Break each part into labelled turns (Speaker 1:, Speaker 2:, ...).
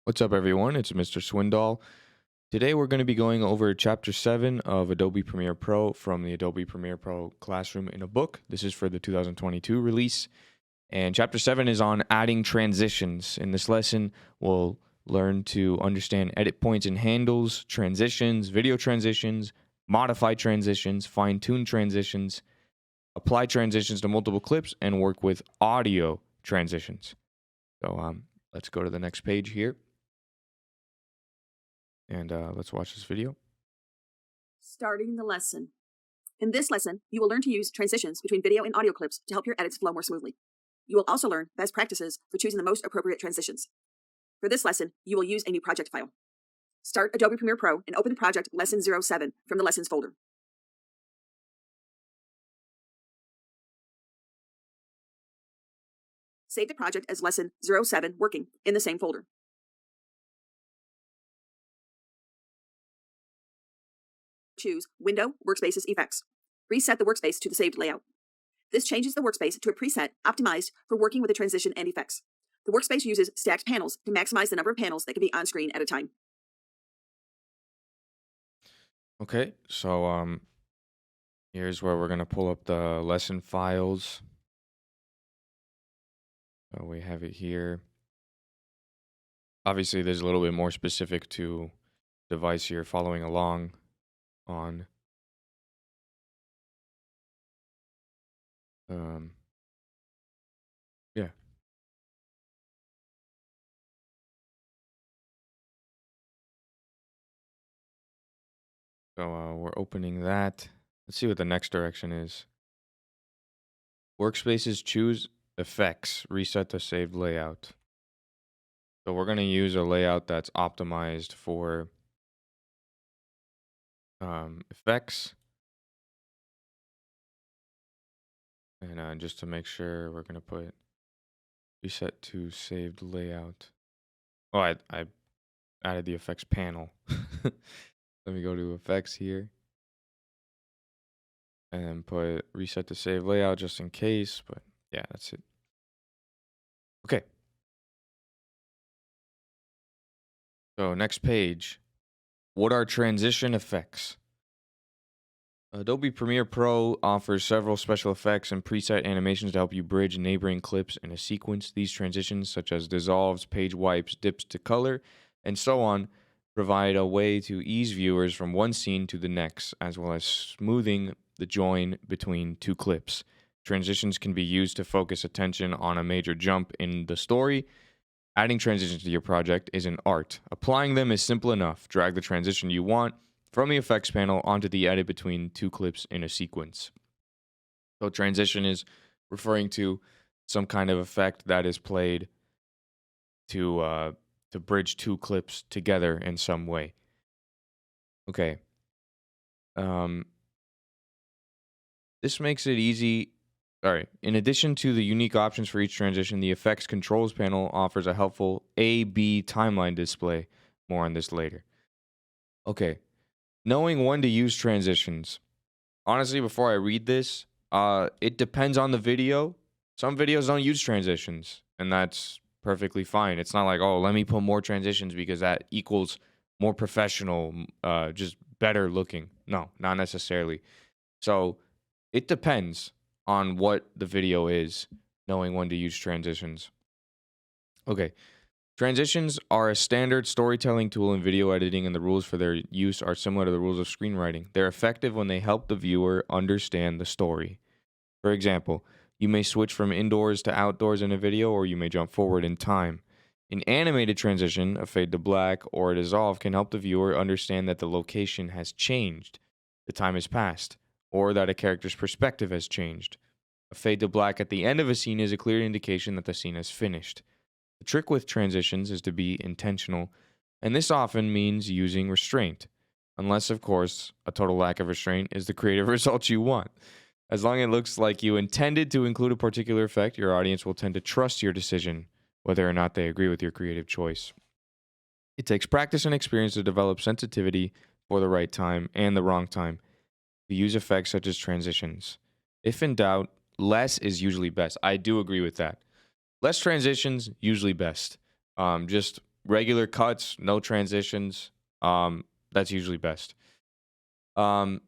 Speaker 1: What's up, everyone? It's Mr. Swindoll. Today, we're going to be going over Chapter 7 of Adobe Premiere Pro from the Adobe Premiere Pro Classroom in a book. This is for the 2022 release. And Chapter 7 is on adding transitions. In this lesson, we'll learn to understand edit points and handles, transitions, video transitions, modify transitions, fine-tune transitions, apply transitions to multiple clips, and work with audio transitions. So let's go to the next page here. And let's watch this video.
Speaker 2: Starting the lesson. In this lesson, you will learn to use transitions between video and audio clips to help your edits flow more smoothly. You will also learn best practices for choosing the most appropriate transitions. For this lesson, you will use a new project file. Start Adobe Premiere Pro and open the project Lesson 07 from the Lessons folder. Save the project as Lesson 07 Working in the same folder. Choose Window, Workspaces, Effects. Reset the workspace to the saved layout. This changes the workspace to a preset optimized for working with the transition and effects. The workspace uses stacked panels to maximize the number of panels that can be on screen at a time.
Speaker 1: Okay, so here's where we're going to pull up the lesson files. So we have it here. Obviously, there's a little bit more specific to device you're following along on. Yeah. So we're opening that. Let's see what the next direction is. Workspaces, choose effects, reset the saved layout. So we're going to use a layout that's optimized for effects. And just to make sure, we're going to put reset to saved layout. Oh, I added the effects panel. Let me go to effects here. And then put reset to save layout just in case. But yeah, that's it. Okay. So next page. What are transition effects? Adobe Premiere Pro offers several special effects and preset animations to help you bridge neighboring clips in a sequence. These transitions, such as dissolves, page wipes, dips to color, and so on, provide a way to ease viewers from one scene to the next, as well as smoothing the join between two clips. Transitions can be used to focus attention on a major jump in the story. Adding transitions to your project is an art. Applying them is simple enough. Drag the transition you want from the effects panel onto the edit between two clips in a sequence. So transition is referring to some kind of effect that is played to bridge two clips together in some way. Okay. This makes it easy. All right. In addition to the unique options for each transition, the effects controls panel offers a helpful A/B timeline display. More on this later. Okay. Knowing when to use transitions. Honestly, before I read this, it depends on the video. Some videos don't use transitions, and that's perfectly fine. It's not like, oh, let me put more transitions because that equals more professional, just better looking. No, not necessarily. So it depends on what the video is, knowing when to use transitions. Okay. Transitions are a standard storytelling tool in video editing, and the rules for their use are similar to the rules of screenwriting. They're effective when they help the viewer understand the story. For example, you may switch from indoors to outdoors in a video, or you may jump forward in time. An animated transition, a fade to black, or a dissolve can help the viewer understand that the location has changed, the time has passed, or that a character's perspective has changed. A fade to black at the end of a scene is a clear indication that the scene has finished. The trick with transitions is to be intentional, and this often means using restraint, unless, of course, a total lack of restraint is the creative result you want. As long as it looks like you intended to include a particular effect, your audience will tend to trust your decision, whether or not they agree with your creative choice. It takes practice and experience to develop sensitivity for the right time and the wrong time to use effects such as transitions. If in doubt, less is usually best. I do agree with that. Less transitions, usually best. Just regular cuts, no transitions. That's usually best. Um,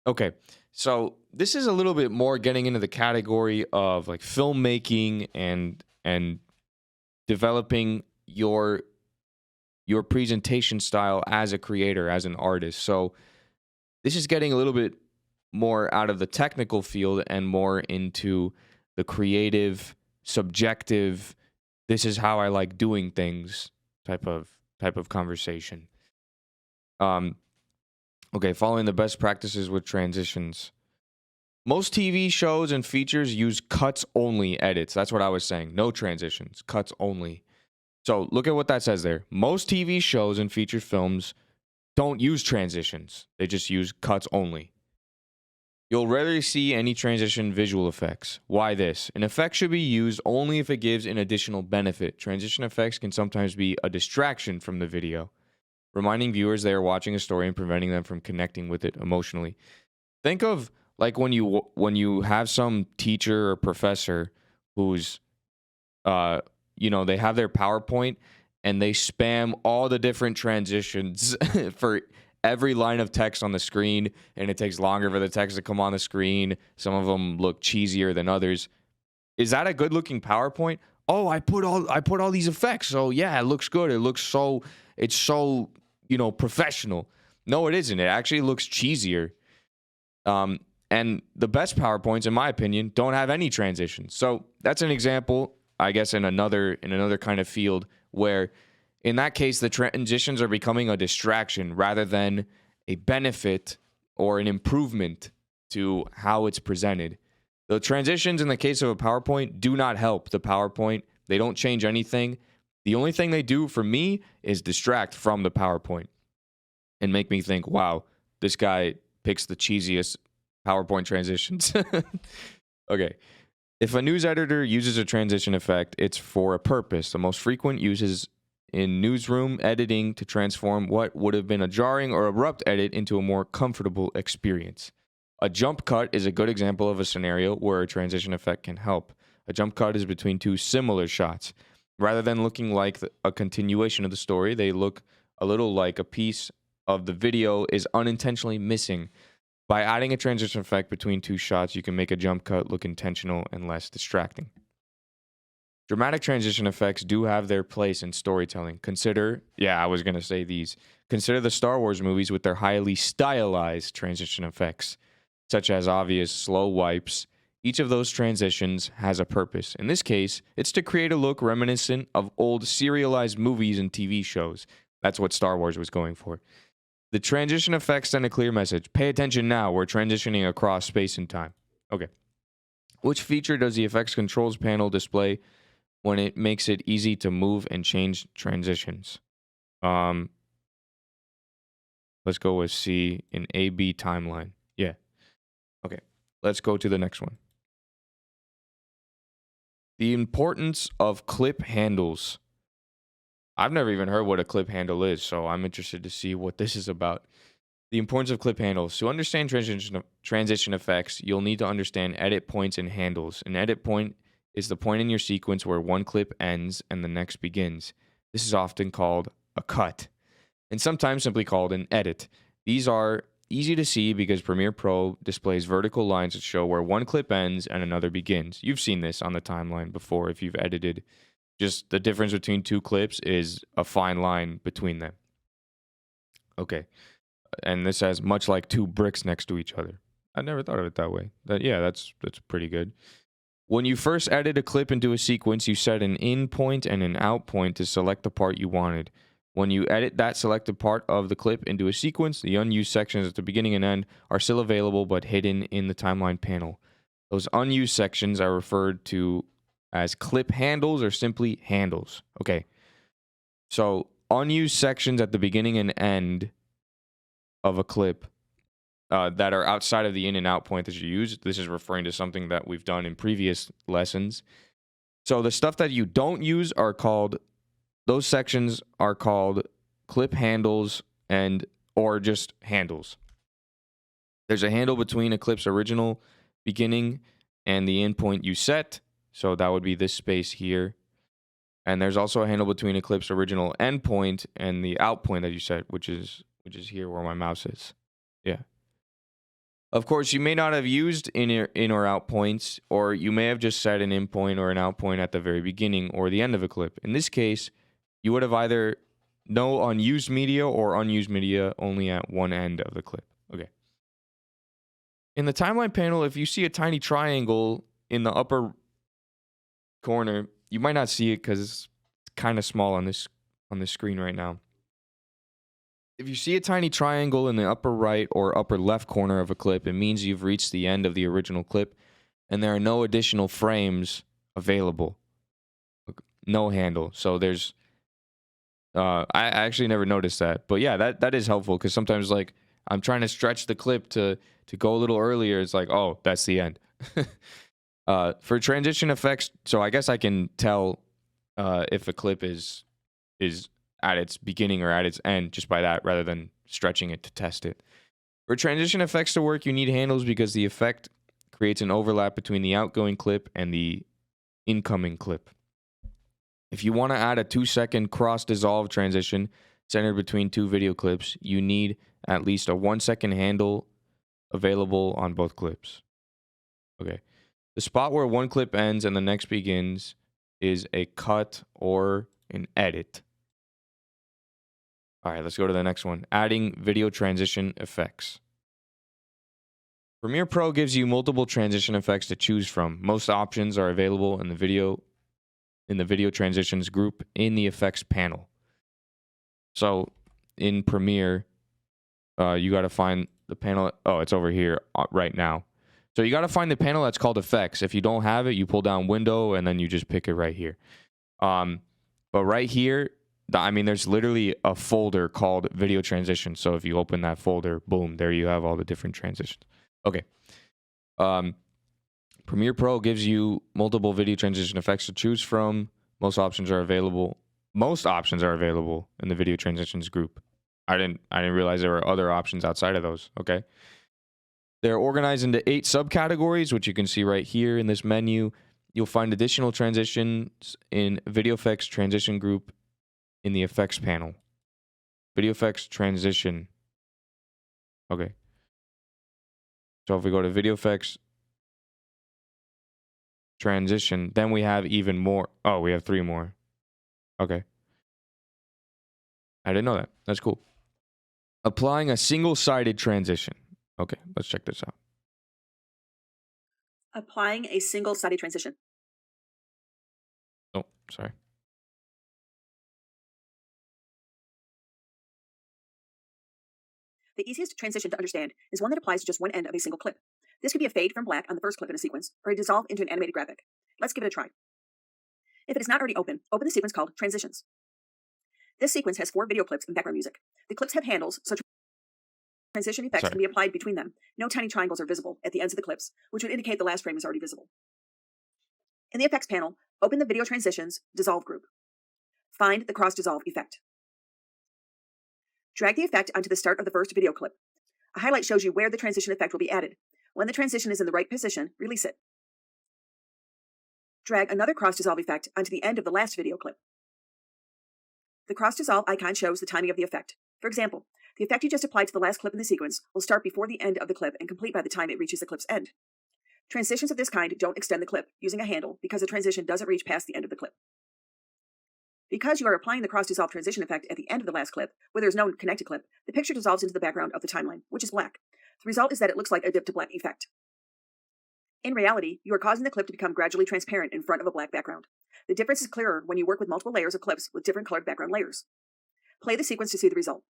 Speaker 1: okay, so this is a little bit more getting into the category of like filmmaking and developing your presentation style as a creator, as an artist. So this is getting a little bit more out of the technical field and more into the creative, subjective, this is how I like doing things type of conversation. Um, okay, following the best practices with transitions. Most TV shows and features use cuts only edits. That's what I was saying. No transitions, cuts only. So look at what that says there. Most TV shows and feature films don't use transitions. They just use cuts only. You'll rarely see any transition visual effects. Why this? An effect should be used only if it gives an additional benefit. Transition effects can sometimes be a distraction from the video, reminding viewers they are watching a story and preventing them from connecting with it emotionally. Think of like when you have some teacher or professor who's they have their PowerPoint and they spam all the different transitions for every line of text on the screen, and it takes longer for the text to come on the screen. Some of them look cheesier than others. Is that a good looking PowerPoint? Oh, I put all these effects. So yeah, it looks good. It's so professional. No, it isn't. It actually looks cheesier. And the best PowerPoints, in my opinion, don't have any transitions. So that's an example, I guess, in another kind of field where, in that case, the transitions are becoming a distraction rather than a benefit or an improvement to how it's presented. The transitions in the case of a PowerPoint do not help the PowerPoint. They don't change anything. The only thing they do for me is distract from the PowerPoint and make me think, wow, this guy picks the cheesiest PowerPoint transitions. Okay. If a news editor uses a transition effect, it's for a purpose. The most frequent use is in newsroom editing to transform what would have been a jarring or abrupt edit into a more comfortable experience. A jump cut is a good example of a scenario where a transition effect can help. A jump cut is between two similar shots. Rather than looking like a continuation of the story, they look a little like a piece of the video is unintentionally missing. By adding a transition effect between two shots, you can make a jump cut look intentional and less distracting. Dramatic transition effects do have their place in storytelling. Consider the Star Wars movies with their highly stylized transition effects, such as obvious slow wipes. Each of those transitions has a purpose. In this case, it's to create a look reminiscent of old serialized movies and TV shows. That's what Star Wars was going for. The transition effects send a clear message. Pay attention now. We're transitioning across space and time. Okay. Which feature does the effects controls panel display when it makes it easy to move and change transitions? Let's go with C in AB timeline. Yeah. Okay. Let's go to the next one. The importance of clip handles. I've never even heard what a clip handle is, so I'm interested to see what this is about. The importance of clip handles. To understand transition effects, you'll need to understand edit points and handles. An edit point is the point in your sequence where one clip ends and the next begins. This is often called a cut, and sometimes simply called an edit. These are easy to see because Premiere Pro displays vertical lines that show where one clip ends and another begins. You've seen this on the timeline before if you've edited. Just the difference between two clips is a fine line between them. Okay. And this says much like two bricks next to each other. I never thought of it that way. That's pretty good. When you first edit a clip into a sequence, you set an in point and an out point to select the part you wanted. When you edit that selected part of the clip into a sequence, the unused sections at the beginning and end are still available but hidden in the timeline panel. Those unused sections are referred to as clip handles or simply handles. Okay. So unused sections at the beginning and end of a clip that are outside of the in and out point that you use. This is referring to something that we've done in previous lessons. So the stuff that you don't use those sections are called clip handles or just handles. There's a handle between a clip's original beginning and the end point you set. So that would be this space here. And there's also a handle between a clip's original endpoint and the out point that you set, which is here where my mouse is. Yeah. Of course, you may not have used in or out points, or you may have just set an in point or an out point at the very beginning or the end of a clip. In this case, you would have either no unused media or unused media only at one end of the clip. Okay. In the timeline panel, if you see a tiny triangle in the upper corner, you might not see it because it's kind of small on this screen right now. If you see a tiny triangle in the upper right or upper left corner of a clip, it means you've reached the end of the original clip and there are no additional frames available. No handle. So there's I actually never noticed that. But yeah, that is helpful because sometimes like I'm trying to stretch the clip to go a little earlier. It's like, oh, that's the end. For transition effects, so I guess I can tell if a clip is at its beginning or at its end just by that, rather than stretching it to test it. For transition effects to work, you need handles because the effect creates an overlap between the outgoing clip and the incoming clip. If you want to add a 2-second cross-dissolve transition centered between two video clips, you need at least a 1-second handle available on both clips. Okay. The spot where one clip ends and the next begins is a cut or an edit. All right, let's go to the next one. Adding video transition effects. Premiere Pro gives you multiple transition effects to choose from. Most options are available in the video transitions group in the effects panel. So in Premiere, you got to find the panel. Oh, it's over here right now. So you got to find the panel that's called effects. If you don't have it, you pull down window and then you just pick it right here. But right here, there's literally a folder called video transition. So if you open that folder, boom, there you have all the different transitions. Okay. Premiere Pro gives you multiple video transition effects to choose from. Most options are available in the video transitions group. I didn't realize there were other options outside of those. Okay. They're organized into 8 subcategories, which you can see right here in this menu. You'll find additional transitions in Video Effects Transition Group in the Effects panel. Video Effects Transition. Okay. So if we go to Video Effects Transition, then we have even more. Oh, we have 3 more. Okay. I didn't know that. That's cool. Applying a single-sided transition. Okay, let's check this out.
Speaker 2: Applying a single-sided transition.
Speaker 1: Oh, sorry.
Speaker 2: The easiest transition to understand is one that applies to just one end of a single clip. This could be a fade from black on the first clip in a sequence, or a dissolve into an animated graphic. Let's give it a try. If it is not already open the sequence called Transitions. This sequence has 4 video clips and background music. The clips have handles, so transition effects can be applied between them. No tiny triangles are visible at the ends of the clips, which would indicate the last frame is already visible. In the effects panel, open the Video Transitions Dissolve group. Find the Cross Dissolve effect. Drag the effect onto the start of the first video clip. A highlight shows you where the transition effect will be added. When the transition is in the right position, release it. Drag another Cross Dissolve effect onto the end of the last video clip. The Cross Dissolve icon shows the timing of the effect. For example, the effect you just applied to the last clip in the sequence will start before the end of the clip and complete by the time it reaches the clip's end. Transitions of this kind don't extend the clip using a handle because the transition doesn't reach past the end of the clip. Because you are applying the cross-dissolve transition effect at the end of the last clip, where there is no connected clip, the picture dissolves into the background of the timeline, which is black. The result is that it looks like a dip to black effect. In reality, you are causing the clip to become gradually transparent in front of a black background. The difference is clearer when you work with multiple layers of clips with different colored background layers. Play the sequence to see the result.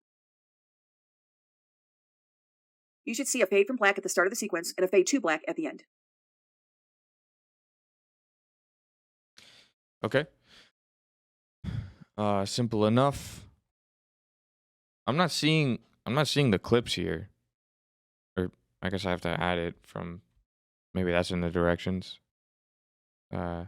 Speaker 2: You should see a fade from black at the start of the sequence and a fade to black at the end.
Speaker 1: Okay. Simple enough. I'm not seeing the clips here. Or I guess I have to add it from, maybe that's in the directions. Yeah,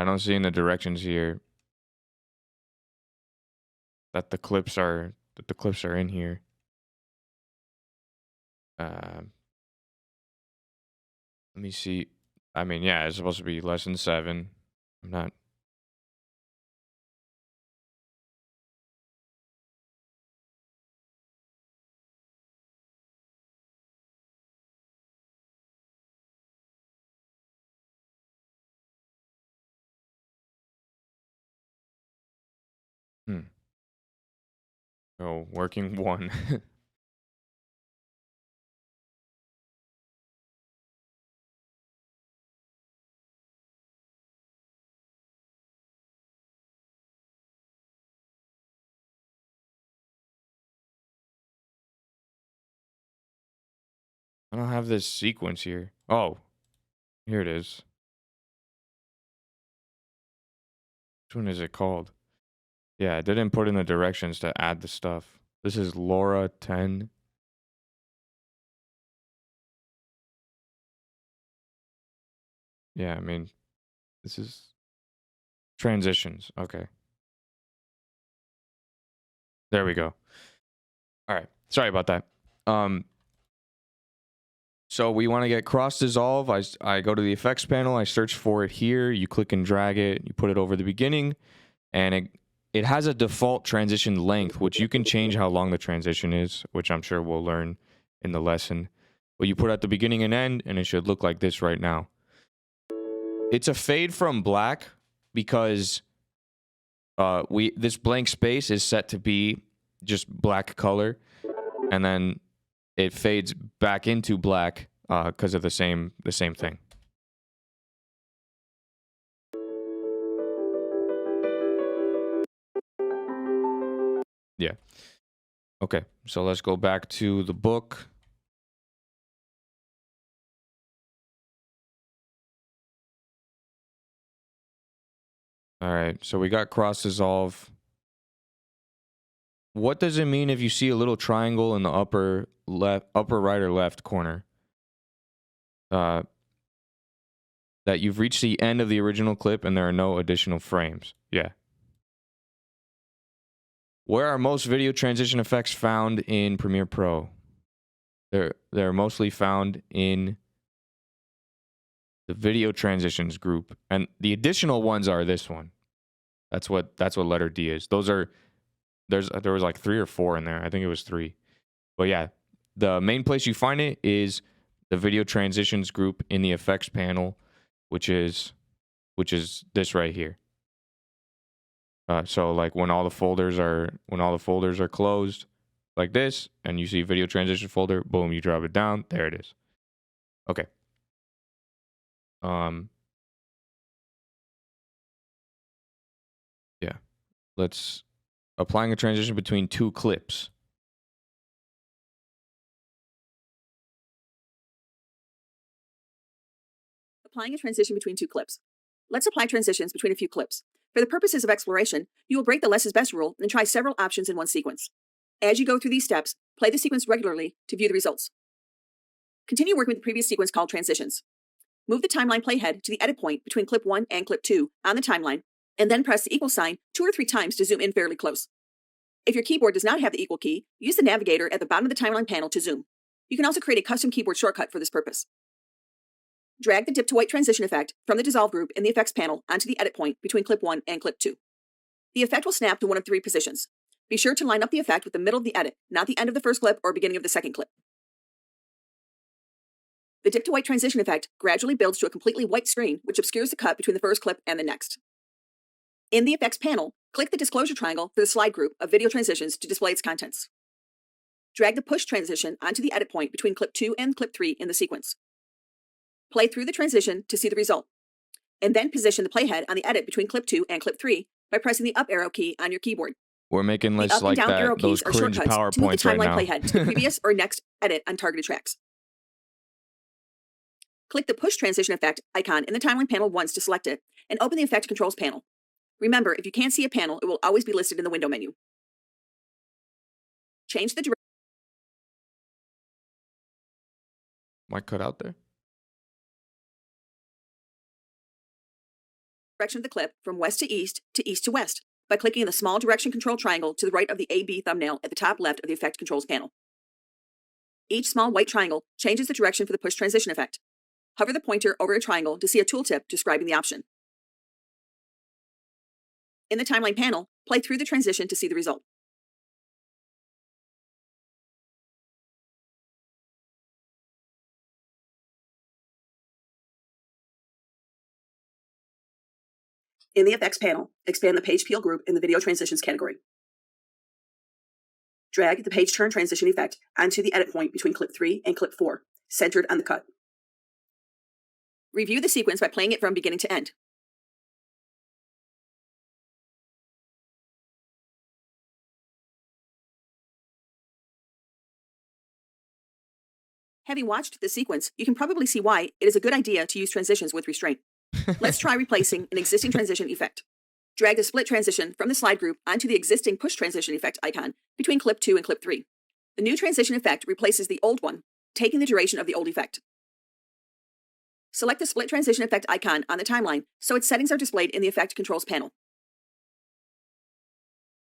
Speaker 1: I don't see in the directions here that the clips are in here. Let me see. I mean, yeah, it's supposed to be less than 7. I'm not. Hmm. Oh, working 1. I don't have this sequence here. Oh, here it is. Which one is it called? Yeah, I didn't put in the directions to add the stuff. This is Laura 10. Yeah, I mean, this is transitions. Okay. There we go. All right. Sorry about that. Um, so we want to get cross dissolve. I go to the effects panel. I search for it here. You click and drag it. You put it over the beginning, and it has a default transition length, which you can change how long the transition is, which I'm sure we'll learn in the lesson. But you put at the beginning and end, and it should look like this right now. It's a fade from black because this blank space is set to be just black color, and then it fades back into black because of the same thing. Yeah. Okay. So let's go back to the book. All right. So we got cross dissolve. What does it mean if you see a little triangle in the upper right or left corner? That you've reached the end of the original clip and there are no additional frames. Yeah. Where are most video transition effects found in Premiere Pro? They're mostly found in the video transitions group, and the additional ones are this one. That's what letter D is. Those are there was like 3 or 4 in there. I think it was 3. But yeah, the main place you find it is the video transitions group in the effects panel, which is this right here. So like when all the folders are closed like this, and you see video transition folder, boom, you drop it down. There it is. Okay. Yeah. Let's applying a transition between 2 clips.
Speaker 2: Applying a transition between 2 clips. Let's apply transitions between a few clips. For the purposes of exploration, you will break the less is best rule and try several options in one sequence. As you go through these steps, play the sequence regularly to view the results. Continue working with the previous sequence called transitions. Move the timeline playhead to the edit point between clip 1 and clip 2 on the timeline, and then press the equal sign 2 or 3 times to zoom in fairly close. If your keyboard does not have the equal key, use the navigator at the bottom of the timeline panel to zoom. You can also create a custom keyboard shortcut for this purpose. Drag the dip to white transition effect from the dissolve group in the effects panel onto the edit point between clip 1 and clip 2. The effect will snap to one of 3 positions. Be sure to line up the effect with the middle of the edit, not the end of the first clip or beginning of the second clip. The dip to white transition effect gradually builds to a completely white screen, which obscures the cut between the first clip and the next. In the effects panel, click the disclosure triangle for the slide group of video transitions to display its contents. Drag the push transition onto the edit point between clip 2 and clip 3 in the sequence. Play through the transition to see the result, and then position the playhead on the edit between clip 2 and clip 3 by pressing the up arrow key on your keyboard.
Speaker 1: We're making
Speaker 2: The
Speaker 1: lists
Speaker 2: up and
Speaker 1: like
Speaker 2: down arrow
Speaker 1: that. Those
Speaker 2: keys are
Speaker 1: cringe
Speaker 2: shortcuts to move the
Speaker 1: PowerPoints right
Speaker 2: timeline
Speaker 1: now.
Speaker 2: playhead to the previous or next edit on targeted tracks. Click the push transition effect icon in the timeline panel once to select it, and open the effect controls panel. Remember, if you can't see a panel, it will always be listed in the window menu. Change the
Speaker 1: Might cut out there.
Speaker 2: direction of the clip from west to east to west by clicking the small direction control triangle to the right of the AB thumbnail at the top left of the effect controls panel. Each small white triangle changes the direction for the push transition effect. Hover the pointer over a triangle to see a tooltip describing the option. In the timeline panel, play through the transition to see the result. In the Effects panel, expand the Page Peel group in the Video Transitions category. Drag the Page Turn transition effect onto the edit point between clip 3 and clip 4, centered on the cut. Review the sequence by playing it from beginning to end. Having watched the sequence, you can probably see why it is a good idea to use transitions with restraint. Let's try replacing an existing transition effect. Drag the split transition from the slide group onto the existing push transition effect icon between clip 2 and clip 3. The new transition effect replaces the old one, taking the duration of the old effect. Select the split transition effect icon on the timeline so its settings are displayed in the Effect Controls panel.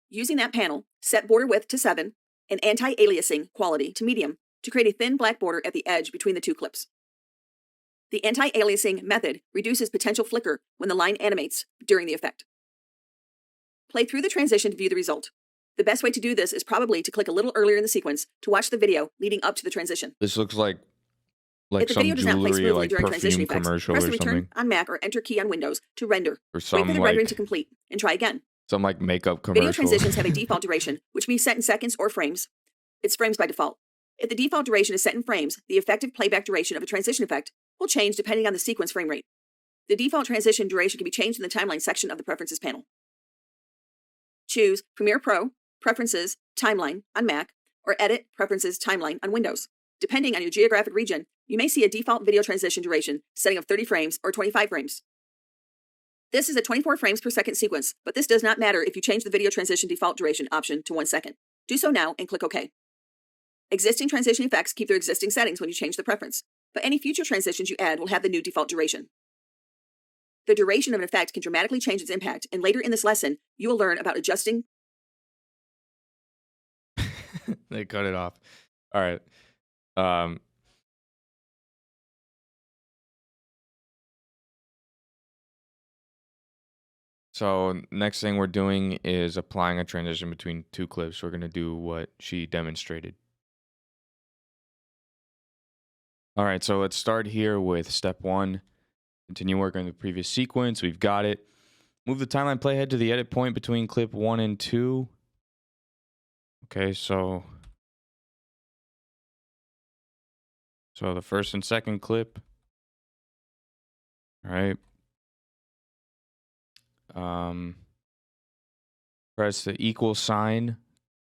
Speaker 2: Using that panel, set border width to 7 and anti-aliasing quality to medium to create a thin black border at the edge between the two clips. The anti-aliasing method reduces potential flicker when the line animates during the effect. Play through the transition to view the result. The best way to do this is probably to click a little earlier in the sequence to watch the video leading up to the transition.
Speaker 1: This looks like
Speaker 2: If the
Speaker 1: some
Speaker 2: video does not play
Speaker 1: jewelry,
Speaker 2: smoothly
Speaker 1: like
Speaker 2: during transition
Speaker 1: perfume
Speaker 2: effects,
Speaker 1: commercial
Speaker 2: press
Speaker 1: or
Speaker 2: the return
Speaker 1: something,
Speaker 2: on Mac or Enter key on Windows to render.
Speaker 1: or
Speaker 2: Wait
Speaker 1: some
Speaker 2: for the rendering
Speaker 1: like
Speaker 2: to complete and try again.
Speaker 1: some like makeup
Speaker 2: Video
Speaker 1: commercial.
Speaker 2: transitions have a default duration, which means set in seconds or frames. It's frames by default. If the default duration is set in frames, the effective playback duration of a transition effect will change depending on the sequence frame rate. The default transition duration can be changed in the timeline section of the Preferences panel. Choose Premiere Pro, Preferences, Timeline on Mac, or Edit Preferences Timeline on Windows. Depending on your geographic region, you may see a default video transition duration setting of 30 frames or 25 frames. This is a 24 frames per second sequence, but this does not matter if you change the video transition default duration option to 1 second. Do so now and click OK. Existing transition effects keep their existing settings when you change the preference, but any future transitions you add will have the new default duration. The duration of an effect can dramatically change its impact, and later in this lesson, you will learn about adjusting.
Speaker 1: They cut it off. All right. So next thing we're doing is applying a transition between two clips. We're going to do what she demonstrated. All right, so let's start here with step 1. Continue working the previous sequence. We've got it. Move the timeline playhead to the edit point between clip 1 and 2. Okay, so the first and second clip. All right. Press the equal sign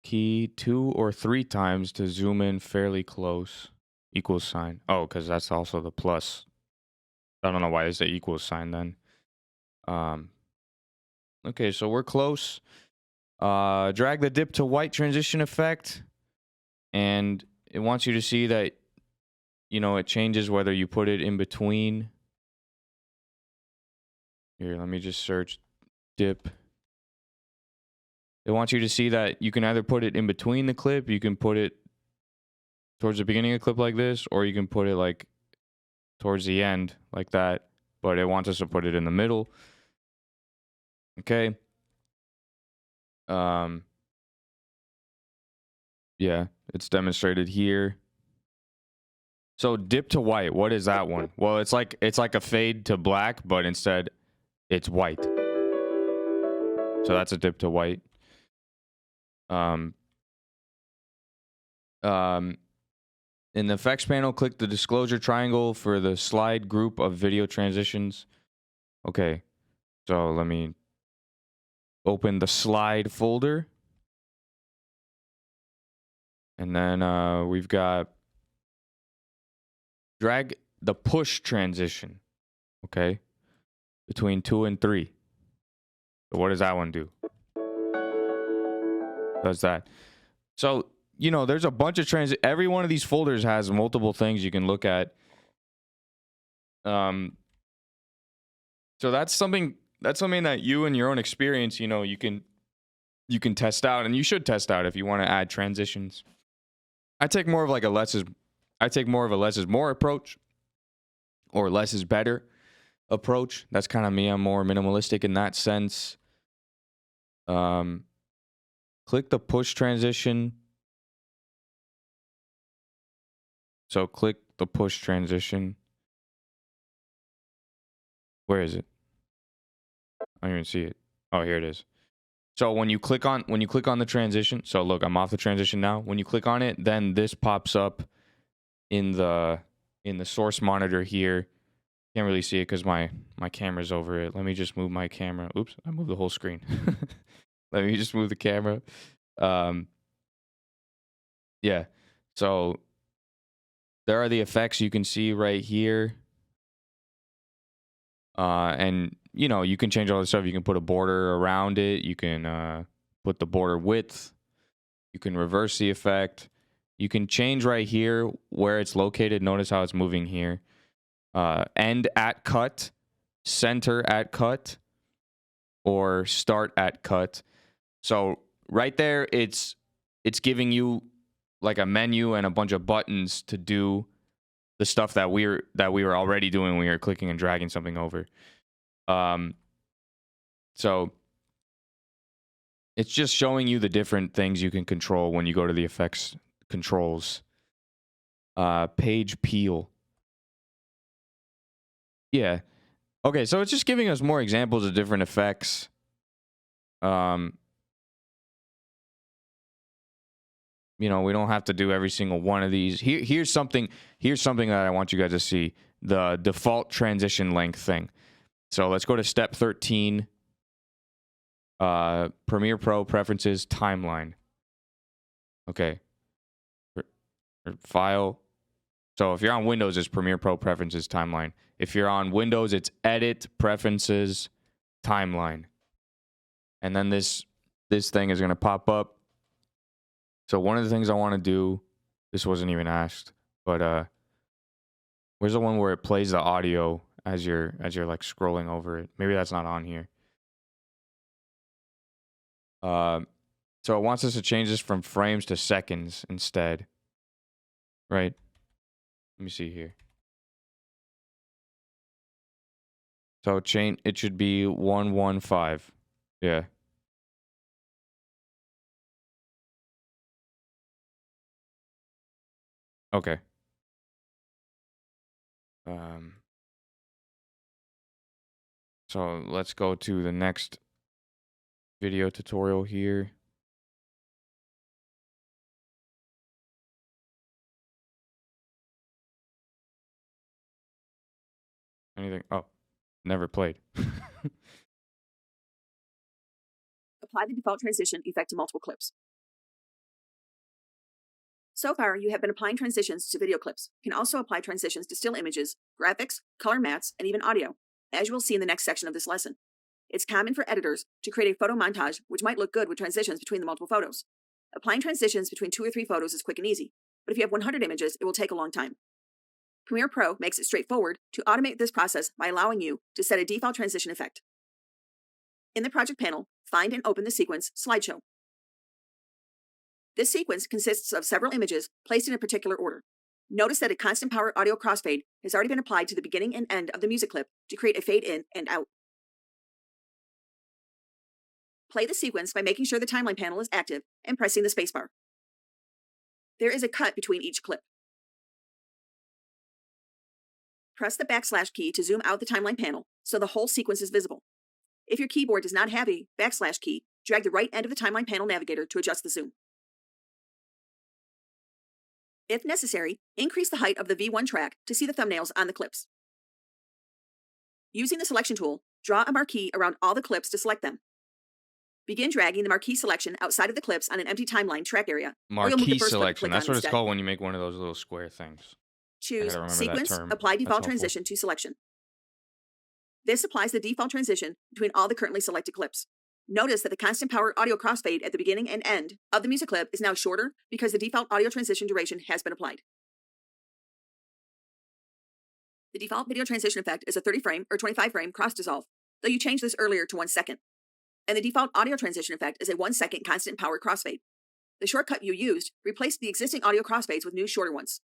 Speaker 1: key 2 or 3 times to zoom in fairly close. Equal sign. Oh, because that's also the plus. I don't know why it's the equal sign then. Okay, so we're close. Drag the dip to white transition effect, and it wants you to see that, you know, it changes whether you put it in between. Here, let me just search dip. It wants you to see that you can either put it in between the clip, you can put it towards the beginning of the clip like this, or you can put it like towards the end like that, but it wants us to put it in the middle. Okay. Yeah, it's demonstrated here. So dip to white, what is that one? Well, it's like a fade to black, but instead it's white. So that's a dip to white. In the effects panel, click the disclosure triangle for the slide group of video transitions. Okay, so let me open the slide folder. And then we've got drag the push transition, okay, between 2 and 3. So what does that one do? Does that. So, you know, there's a bunch of every one of these folders has multiple things you can look at. So that's something that you in your own experience, you know, you can test out, and you should test out if you want to add transitions. I take more of a less is more approach, or less is better approach. That's kind of me. I'm more minimalistic in that sense. Click the push transition. So click the push transition. Where is it? I don't even see it. Oh, here it is. So when you click on the transition, so look, I'm off the transition now. When you click on it, then this pops up in the source monitor here. Can't really see it because my camera's over it. Let me just move my camera. Oops, I moved the whole screen. Let me just move the camera. Yeah. So there are the effects you can see right here. And you know, you can change all this stuff. You can put a border around it. You can put the border width. You can reverse the effect. You can change right here where it's located. Notice how it's moving here. End at cut, center at cut, or start at cut. So right there, it's giving you like a menu and a bunch of buttons to do the stuff that we were already doing when we were clicking and dragging something over. So it's just showing you the different things you can control when you go to the effects controls. Page peel. Yeah. Okay, so it's just giving us more examples of different effects. You know, we don't have to do every single one of these. Here's something that I want you guys to see. The default transition length thing. So let's go to step 13. Premiere Pro preferences timeline. Okay. File. So if you're on Windows, it's Premiere Pro preferences timeline. If you're on Windows, it's edit preferences timeline. And then this thing is going to pop up. So one of the things I want to do, this wasn't even asked, but where's the one where it plays the audio as you're like scrolling over it? Maybe that's not on here. So it wants us to change this from frames to seconds instead. Right? Let me see here. So it should be 115. Yeah. Okay. So let's go to the next video tutorial here. Anything? Oh, never played.
Speaker 2: Apply the default transition effect to multiple clips. So far, you have been applying transitions to video clips. You can also apply transitions to still images, graphics, color mattes, and even audio, as you will see in the next section of this lesson. It's common for editors to create a photo montage which might look good with transitions between the multiple photos. Applying transitions between 2 or 3 photos is quick and easy, but if you have 100 images, it will take a long time. Premiere Pro makes it straightforward to automate this process by allowing you to set a default transition effect. In the project panel, find and open the sequence Slideshow. This sequence consists of several images placed in a particular order. Notice that a constant power audio crossfade has already been applied to the beginning and end of the music clip to create a fade in and out. Play the sequence by making sure the timeline panel is active and pressing the spacebar. There is a cut between each clip. Press the backslash key to zoom out the timeline panel so the whole sequence is visible. If your keyboard does not have a backslash key, drag the right end of the timeline panel navigator to adjust the zoom. If necessary, increase the height of the V1 track to see the thumbnails on the clips. Using the selection tool, draw a marquee around all the clips to select them. Begin dragging the marquee selection outside of the clips on an empty timeline track area.
Speaker 1: Marquee selection. That's what it's called when you make one of those little square things.
Speaker 2: Choose Sequence, Apply Default Transition to Selection. This applies the default transition between all the currently selected clips. Notice that the constant power audio crossfade at the beginning and end of the music clip is now shorter because the default audio transition duration has been applied. The default video transition effect is a 30 frame or 25 frame cross dissolve, though you changed this earlier to 1 second. And the default audio transition effect is a 1 second constant power crossfade. The shortcut you used replaced the existing audio crossfades with new shorter ones.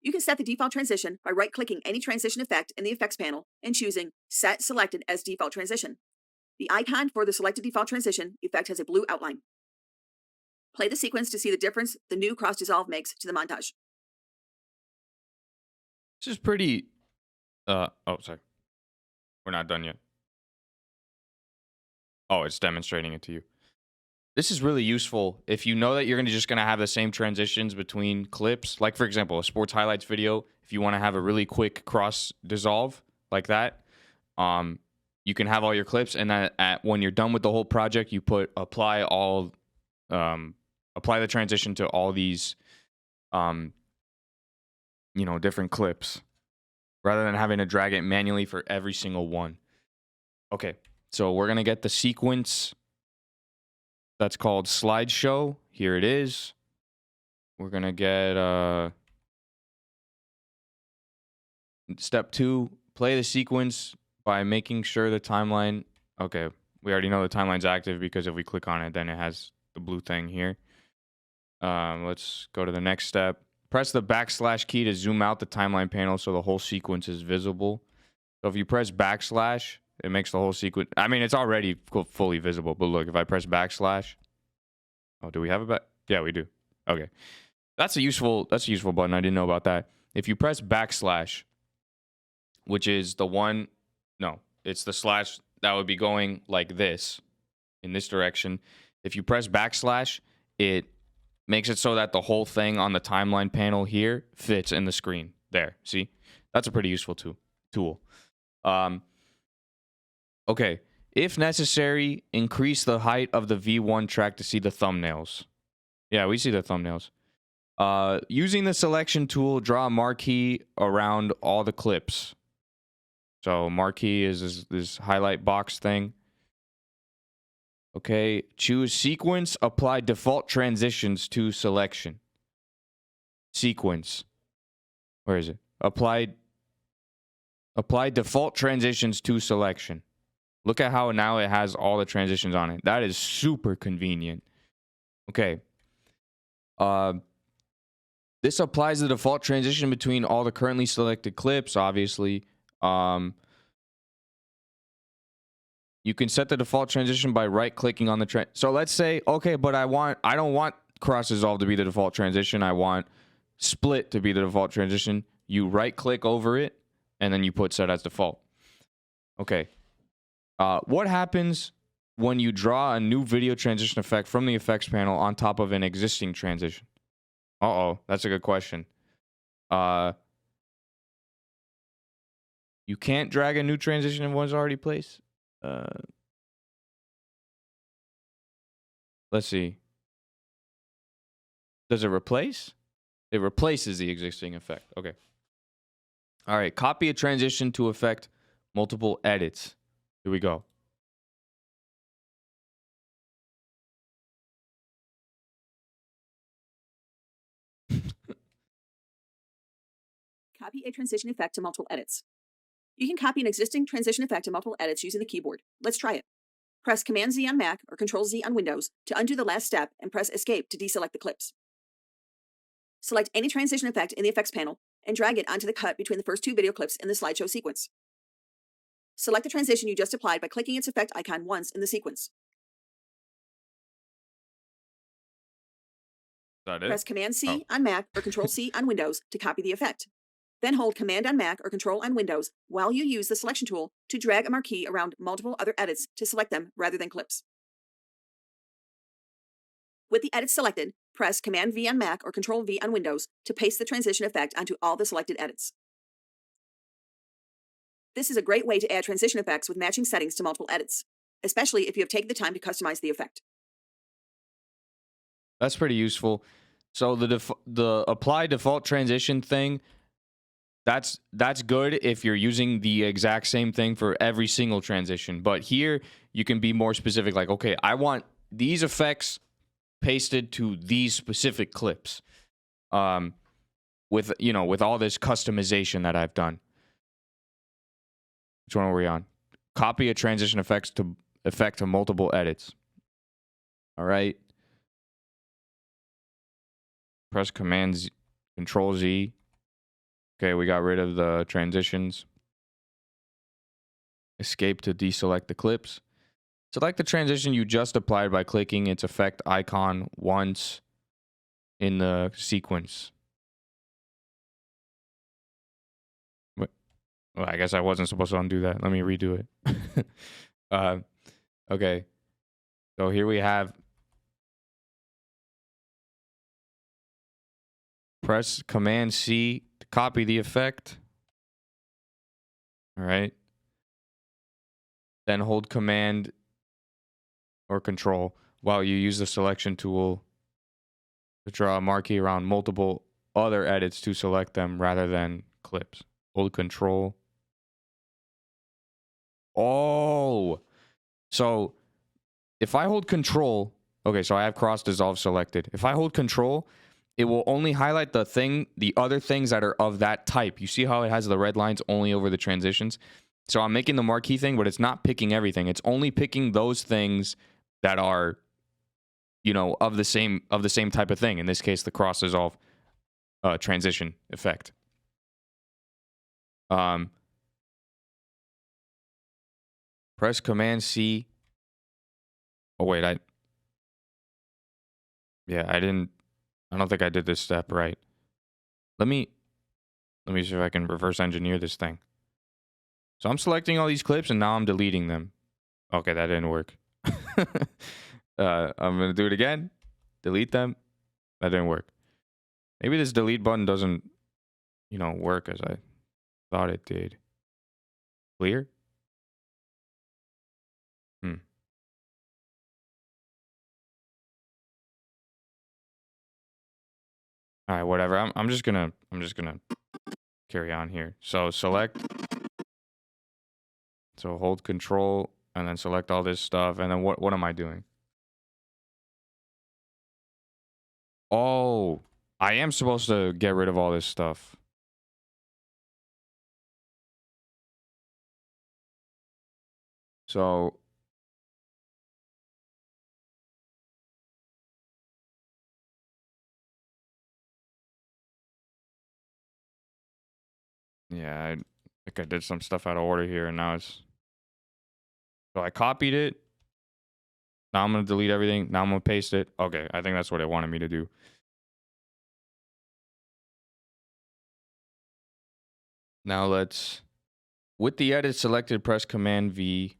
Speaker 2: You can set the default transition by right-clicking any transition effect in the Effects panel and choosing Set Selected as Default Transition. The icon for the selected default transition effect has a blue outline. Play the sequence to see the difference the new cross dissolve makes to the montage.
Speaker 1: This is pretty. Oh, sorry. We're not done yet. Oh, it's demonstrating it to you. This is really useful if you know that you're just going to have the same transitions between clips. Like, for example, a sports highlights video. If you want to have a really quick cross dissolve like that, you can have all your clips, and then when you're done with the whole project, you apply the transition to all these, different clips, rather than having to drag it manually for every single one. Okay, so we're gonna get the sequence that's called slideshow. Here it is. We're gonna get step 2. Play the sequence by making sure the timeline. Okay, we already know the timeline's active because if we click on it, then it has the blue thing here. Let's go to the next step. Press the / key to zoom out the timeline panel so the whole sequence is visible. So if you press /, it makes the whole sequence. I mean, it's already fully visible, but look, if I press /. Oh, do we have a back? Yeah, we do. Okay. That's a useful button. I didn't know about that. If you press /, which is the one, no, it's the slash that would be going like this in this direction. If you press /, it makes it so that the whole thing on the timeline panel here fits in the screen. There, see? That's a pretty useful tool. Okay. If necessary, increase the height of the V1 track to see the thumbnails. Yeah, we see the thumbnails. Using the selection tool, draw a marquee around all the clips. So marquee is this highlight box thing. Okay, choose sequence, apply default transitions to selection. Sequence. Where is it? Apply default transitions to selection. Look at how now it has all the transitions on it. That is super convenient. Okay. This applies the default transition between all the currently selected clips, obviously. You can set the default transition by right-clicking on the so let's say, okay, but I don't want cross dissolve to be the default transition. I want split to be the default transition. You right-click over it, and then you put set as default. Okay. What happens when you draw a new video transition effect from the effects panel on top of an existing transition? Uh-oh, that's a good question. You can't drag a new transition in one's already placed. Let's see. Does it replace? It replaces the existing effect. Okay. All right. Copy a transition to effect multiple edits. Here we go.
Speaker 2: Copy a transition effect to multiple edits. You can copy an existing transition effect to multiple edits using the keyboard. Let's try it. Press Command-Z on Mac or Control-Z on Windows to undo the last step and press Escape to deselect the clips. Select any transition effect in the effects panel and drag it onto the cut between the first 2 video clips in the slideshow sequence. Select the transition you just applied by clicking its effect icon once in the sequence.
Speaker 1: Is that it?
Speaker 2: Press Command-C on Mac or Control-C on Windows to copy the effect. Then hold Command on Mac or Control on Windows while you use the selection tool to drag a marquee around multiple other edits to select them rather than clips. With the edits selected, press Command-V on Mac or Control-V on Windows to paste the transition effect onto all the selected edits. This is a great way to add transition effects with matching settings to multiple edits, especially if you have taken the time to customize the effect.
Speaker 1: That's pretty useful. So the apply default transition thing, that's good if you're using the exact same thing for every single transition. But here you can be more specific, like, okay, I want these effects pasted to these specific clips. With all this customization that I've done. Which one are we on? Copy a transition effect to multiple edits. All right. Press Command Z, Control Z. Okay, we got rid of the transitions. Escape to deselect the clips. Select the transition you just applied by clicking its effect icon once in the sequence. Wait, well, I guess I wasn't supposed to undo that. Let me redo it. Okay. So here we have press Command C to copy the effect. All right. Then hold Command or Control while you use the selection tool to draw a marquee around multiple other edits to select them rather than clips. Hold Control. Oh, so if I hold Control, okay, so I have cross dissolve selected. If I hold Control, it will only highlight the other things that are of that type. You see how it has the red lines only over the transitions? So I'm making the marquee thing, but it's not picking everything. It's only picking those things that are, of the same type of thing. In this case, the cross dissolve transition effect. Press Command C. Oh wait, I don't think I did this step right. Let me see if I can reverse engineer this thing. So I'm selecting all these clips and now I'm deleting them. Okay, that didn't work. I'm gonna do it again. Delete them. That didn't work. Maybe this delete button doesn't, work as I thought it did. Clear? Hmm. All right, whatever. I'm just gonna carry on here. So select. So hold Control and then select all this stuff. And then what am I doing? Oh, I am supposed to get rid of all this stuff. So yeah, I think I did some stuff out of order here, and now it's. So I copied it. Now I'm gonna delete everything. Now I'm gonna paste it. Okay, I think that's what it wanted me to do. Now let's, with the edit selected, press Command V.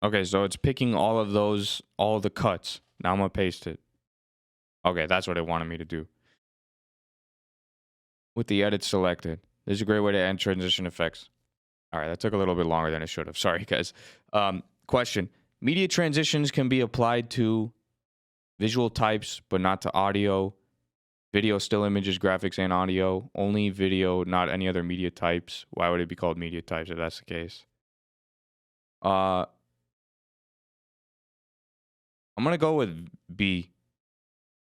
Speaker 1: Okay, so it's picking all of the cuts. Now I'm gonna paste it. Okay, that's what it wanted me to do. With the edit selected. This is a great way to end transition effects. All right, that took a little bit longer than it should have. Sorry, guys. Question. Media transitions can be applied to visual types, but not to audio. Video, still images, graphics, and audio. Only video, not any other media types. Why would it be called media types if that's the case? I'm going to go with B.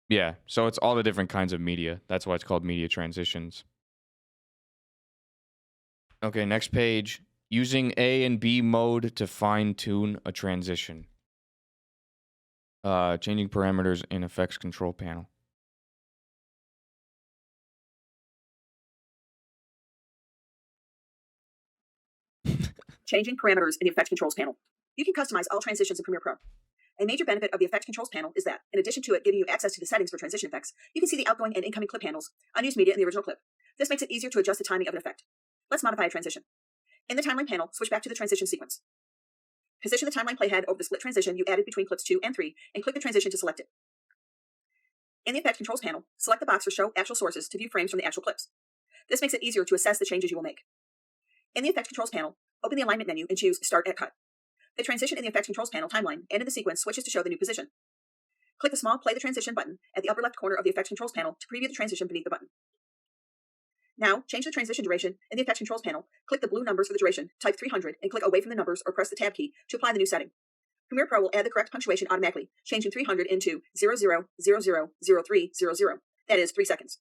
Speaker 1: Yeah, so it's all the different kinds of media. That's why it's called media transitions. Okay, next page. Using A and B mode to fine-tune a transition. Changing parameters in effects control panel.
Speaker 2: Changing parameters in the Effect Controls panel. You can customize all transitions in Premiere Pro. A major benefit of the Effect Controls panel is that, in addition to it giving you access to the settings for transition effects, you can see the outgoing and incoming clip handles, unused media in the original clip. This makes it easier to adjust the timing of an effect. Let's modify a transition. In the timeline panel, switch back to the transition sequence. Position the timeline playhead over the split transition you added between clips 2 and 3, and click the transition to select it. In the Effect Controls panel, select the box for Show Actual Sources to view frames from the actual clips. This makes it easier to assess the changes you will make. In the Effect Controls panel, open the Alignment menu and choose Start at Cut. The transition in the Effect Controls panel timeline and in the sequence switches to show the new position. Click the small Play the Transition button at the upper left corner of the Effect Controls panel to preview the transition beneath the button. Now, change the transition duration in the Effect Controls panel, click the blue numbers for the duration, type 300, and click away from the numbers or press the Tab key to apply the new setting. Premiere Pro will add the correct punctuation automatically, changing 300 into 00000300. That is 3 seconds.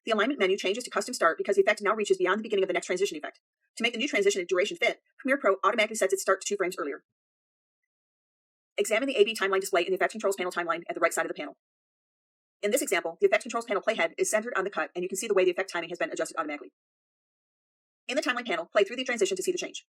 Speaker 2: The Alignment menu changes to Custom Start because the effect now reaches beyond the beginning of the next transition effect. To make the new transition duration fit, Premiere Pro automatically sets its start to 2 frames earlier. Examine the A/B timeline display in the Effect Controls panel timeline at the right side of the panel. In this example, the Effect Controls panel playhead is centered on the cut, and you can see the way the effect timing has been adjusted automatically. In the timeline panel, play through the transition to see the change.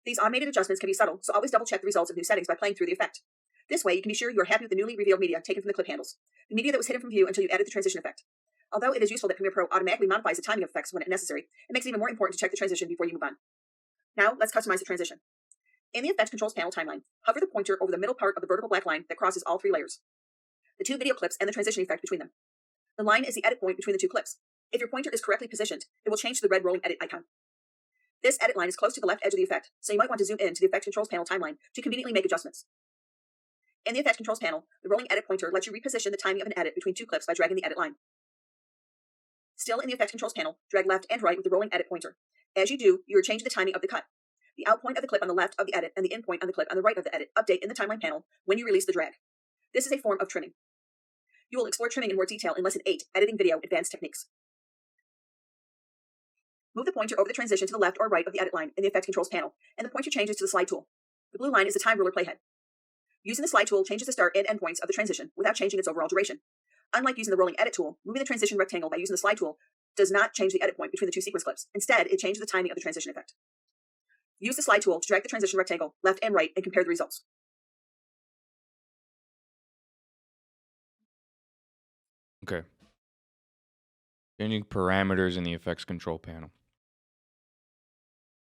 Speaker 2: These automated adjustments can be subtle, so always double-check the results of new settings by playing through the effect. This way, you can be sure you are happy with the newly revealed media taken from the clip handles, the media that was hidden from view until you added the transition effect. Although it is useful that Premiere Pro automatically modifies the timing of effects when necessary, it makes it even more important to check the transition before you move on. Now, let's customize the transition. In the Effect Controls panel timeline, hover the pointer over the middle part of the vertical black line that crosses all three layers, the two video clips and the transition effect between them. The line is the edit point between the two clips. If your pointer is correctly positioned, it will change to the red rolling edit icon. This edit line is close to the left edge of the effect, so you might want to zoom in to the Effect Controls panel timeline to conveniently make adjustments. In the Effect Controls panel, the rolling edit pointer lets you reposition the timing of an edit between two clips by dragging the edit line. Still in the Effect Controls panel, drag left and right with the rolling edit pointer. As you do, you are changing the timing of the cut. The out point of the clip on the left of the edit and the in point on the clip on the right of the edit update in the timeline panel when you release the drag. This is a form of trimming. You will explore trimming in more detail in Lesson 8, Editing Video Advanced Techniques. Move the pointer over the transition to the left or right of the edit line in the Effect Controls panel, and the pointer changes to the slide tool. The blue line is the time ruler playhead. Using the slide tool changes the start and end points of the transition without changing its overall duration. Unlike using the rolling edit tool, moving the transition rectangle by using the slide tool does not change the edit point between the two sequence clips. Instead, it changes the timing of the transition effect. Use the slide tool to drag the transition rectangle left and right and compare the results.
Speaker 1: Okay. Changing parameters in the effects control panel.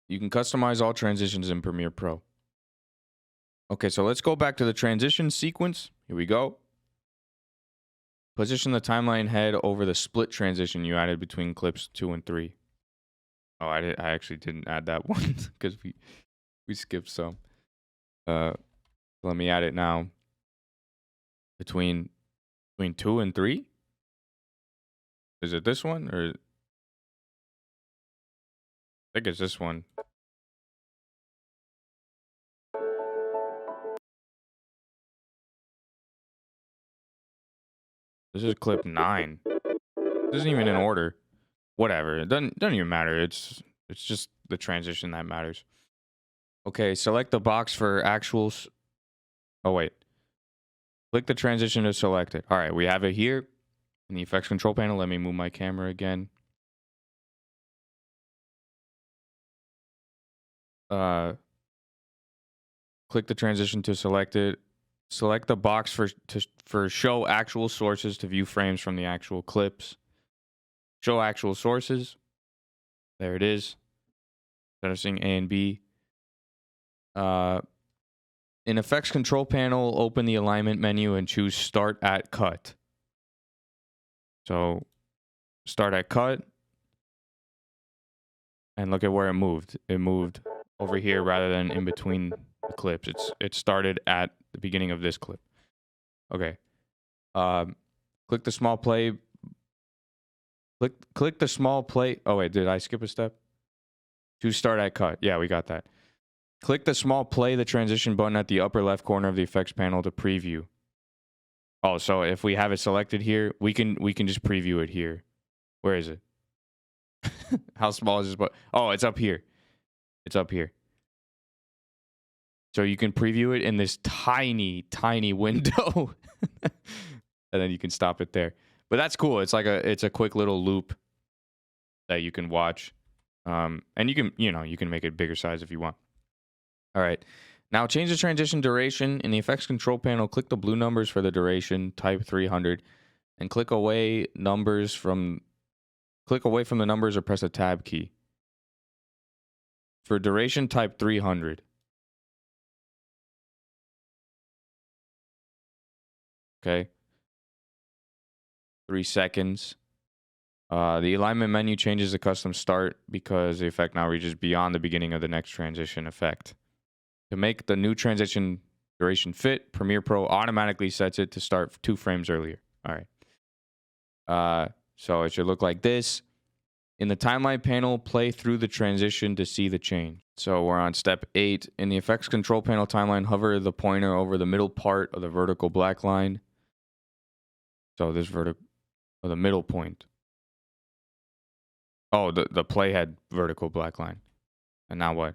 Speaker 1: You can customize all transitions in Premiere Pro. Okay, so let's go back to the transition sequence. Here we go. Position the timeline head over the split transition you added between clips 2 and 3. Oh, I actually didn't add that one because we skipped some. Let me add it now. Between 2 and 3? Is it this one or I think it's this one. This is clip 9. This isn't even in order. Whatever. It doesn't even matter. It's just the transition that matters. Okay, select the box for actuals. Oh wait. Click the transition to select it. All right, we have it here in the effects control panel. Let me move my camera again. Click the transition to select it. Select the box for show actual sources to view frames from the actual clips. Show actual sources. There it is. Instead of seeing A and B. In Effects Control Panel, open the Alignment menu and choose Start at Cut. So, start at cut. And look at where it moved. It moved over here rather than in between the clips. It started at the beginning of this clip. Okay. Click the small play. Click the small play. Oh wait, did I skip a step? Choose Start at Cut. Yeah, we got that. Click the small play the transition button at the upper left corner of the effects panel to preview. Oh, so if we have it selected here, we can just preview it here. Where is it? How small is this button? Oh, it's up here. It's up here. So you can preview it in this tiny, tiny window. And then you can stop it there. But that's cool. It's like it's a quick little loop that you can watch. And you can make it bigger size if you want. All right. Now change the transition duration. In the effects control panel, click the blue numbers for the duration, type 300, and click away from the numbers or press the tab key. For duration, type 300. Okay. 3 seconds. The alignment menu changes the custom start because the effect now reaches beyond the beginning of the next transition effect. To make the new transition duration fit, Premiere Pro automatically sets it to start 2 frames earlier. All right. So it should look like this. In the timeline panel, play through the transition to see the change. So we're on step 8. In the effects control panel timeline, hover the pointer over the middle part of the vertical black line. So this the middle point. Oh, the playhead vertical black line. And now what?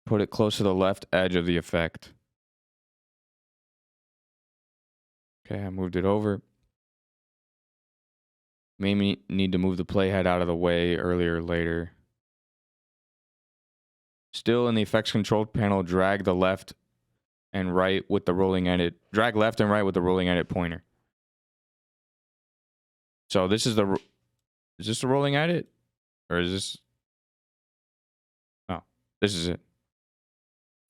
Speaker 1: Put it close to the left edge of the effect. Okay, I moved it over. Maybe need to move the playhead out of the way earlier or later. Still in the effects control panel, drag left and right with the rolling edit pointer. So this is is this the rolling edit? Or is this? Oh, this is it.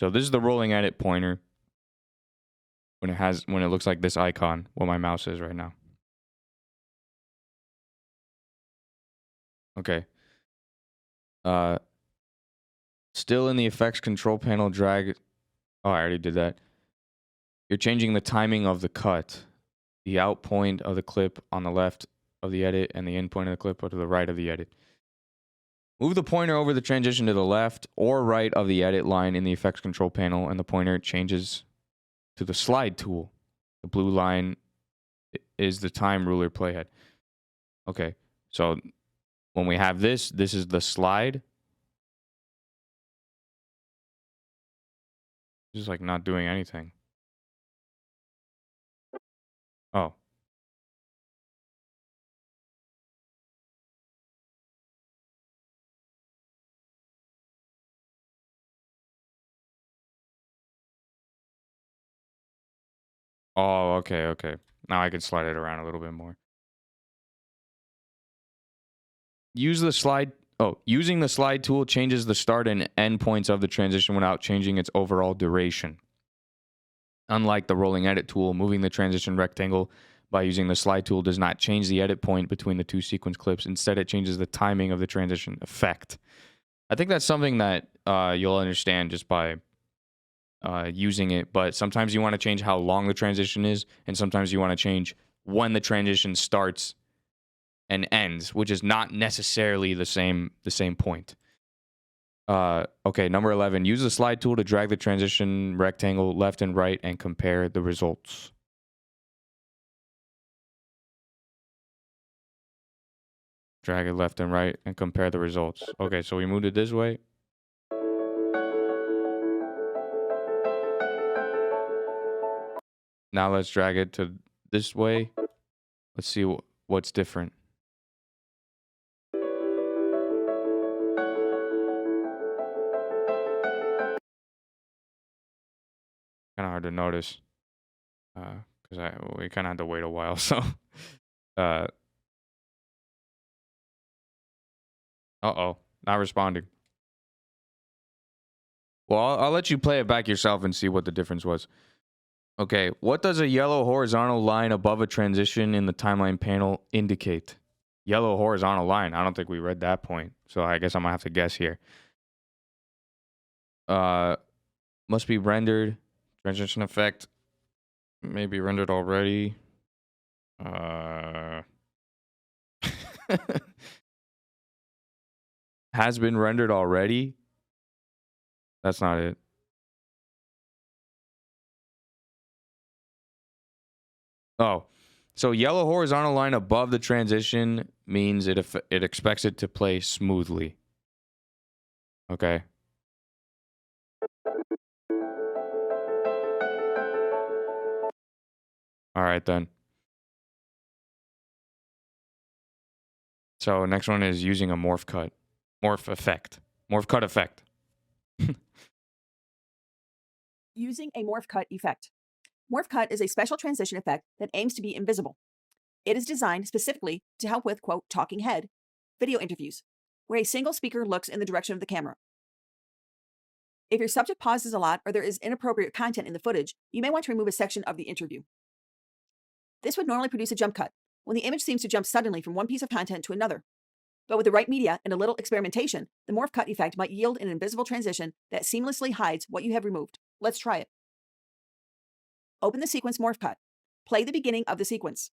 Speaker 1: So this is the rolling edit pointer when it looks like this icon, what my mouse is right now. Okay. Still in the effects control panel, drag. Oh, I already did that. You're changing the timing of the cut. The out point of the clip on the left of the edit and the in point of the clip to the right of the edit. Move the pointer over the transition to the left or right of the edit line in the effects control panel, and the pointer changes to the slide tool. The blue line is the time ruler playhead. Okay, so when we have this is the slide. This is like not doing anything. Oh. Oh, okay. Now I can slide it around a little bit more. Using the slide tool changes the start and end points of the transition without changing its overall duration. Unlike the rolling edit tool, moving the transition rectangle by using the slide tool does not change the edit point between the two sequence clips. Instead, it changes the timing of the transition effect. I think that's something that you'll understand just by using it, but sometimes you want to change how long the transition is, and sometimes you want to change when the transition starts and ends, which is not necessarily the same point. Okay, number 11. Use the slide tool to drag the transition rectangle left and right and compare the results. Drag it left and right and compare the results. Okay, so we moved it this way. Now let's drag it to this way. Let's see what's different. Kind of hard to notice because we kind of had to wait a while. So, not responding. Well, I'll let you play it back yourself and see what the difference was. Okay, what does a yellow horizontal line above a transition in the timeline panel indicate? Yellow horizontal line. I don't think we read that point, so I guess I'm gonna have to guess here. Must be rendered. Transition effect. Maybe rendered already. Has been rendered already. That's not it. Oh, so yellow horizontal line above the transition means it expects it to play smoothly. Okay. All right then. So next one is using a morph cut effect.
Speaker 2: Using a morph cut effect. Morph cut is a special transition effect that aims to be invisible. It is designed specifically to help with, quote, talking head video interviews, where a single speaker looks in the direction of the camera. If your subject pauses a lot or there is inappropriate content in the footage, you may want to remove a section of the interview. This would normally produce a jump cut, when the image seems to jump suddenly from one piece of content to another. But with the right media and a little experimentation, the morph cut effect might yield an invisible transition that seamlessly hides what you have removed. Let's try it. Open the sequence morph cut. Play the beginning of the sequence.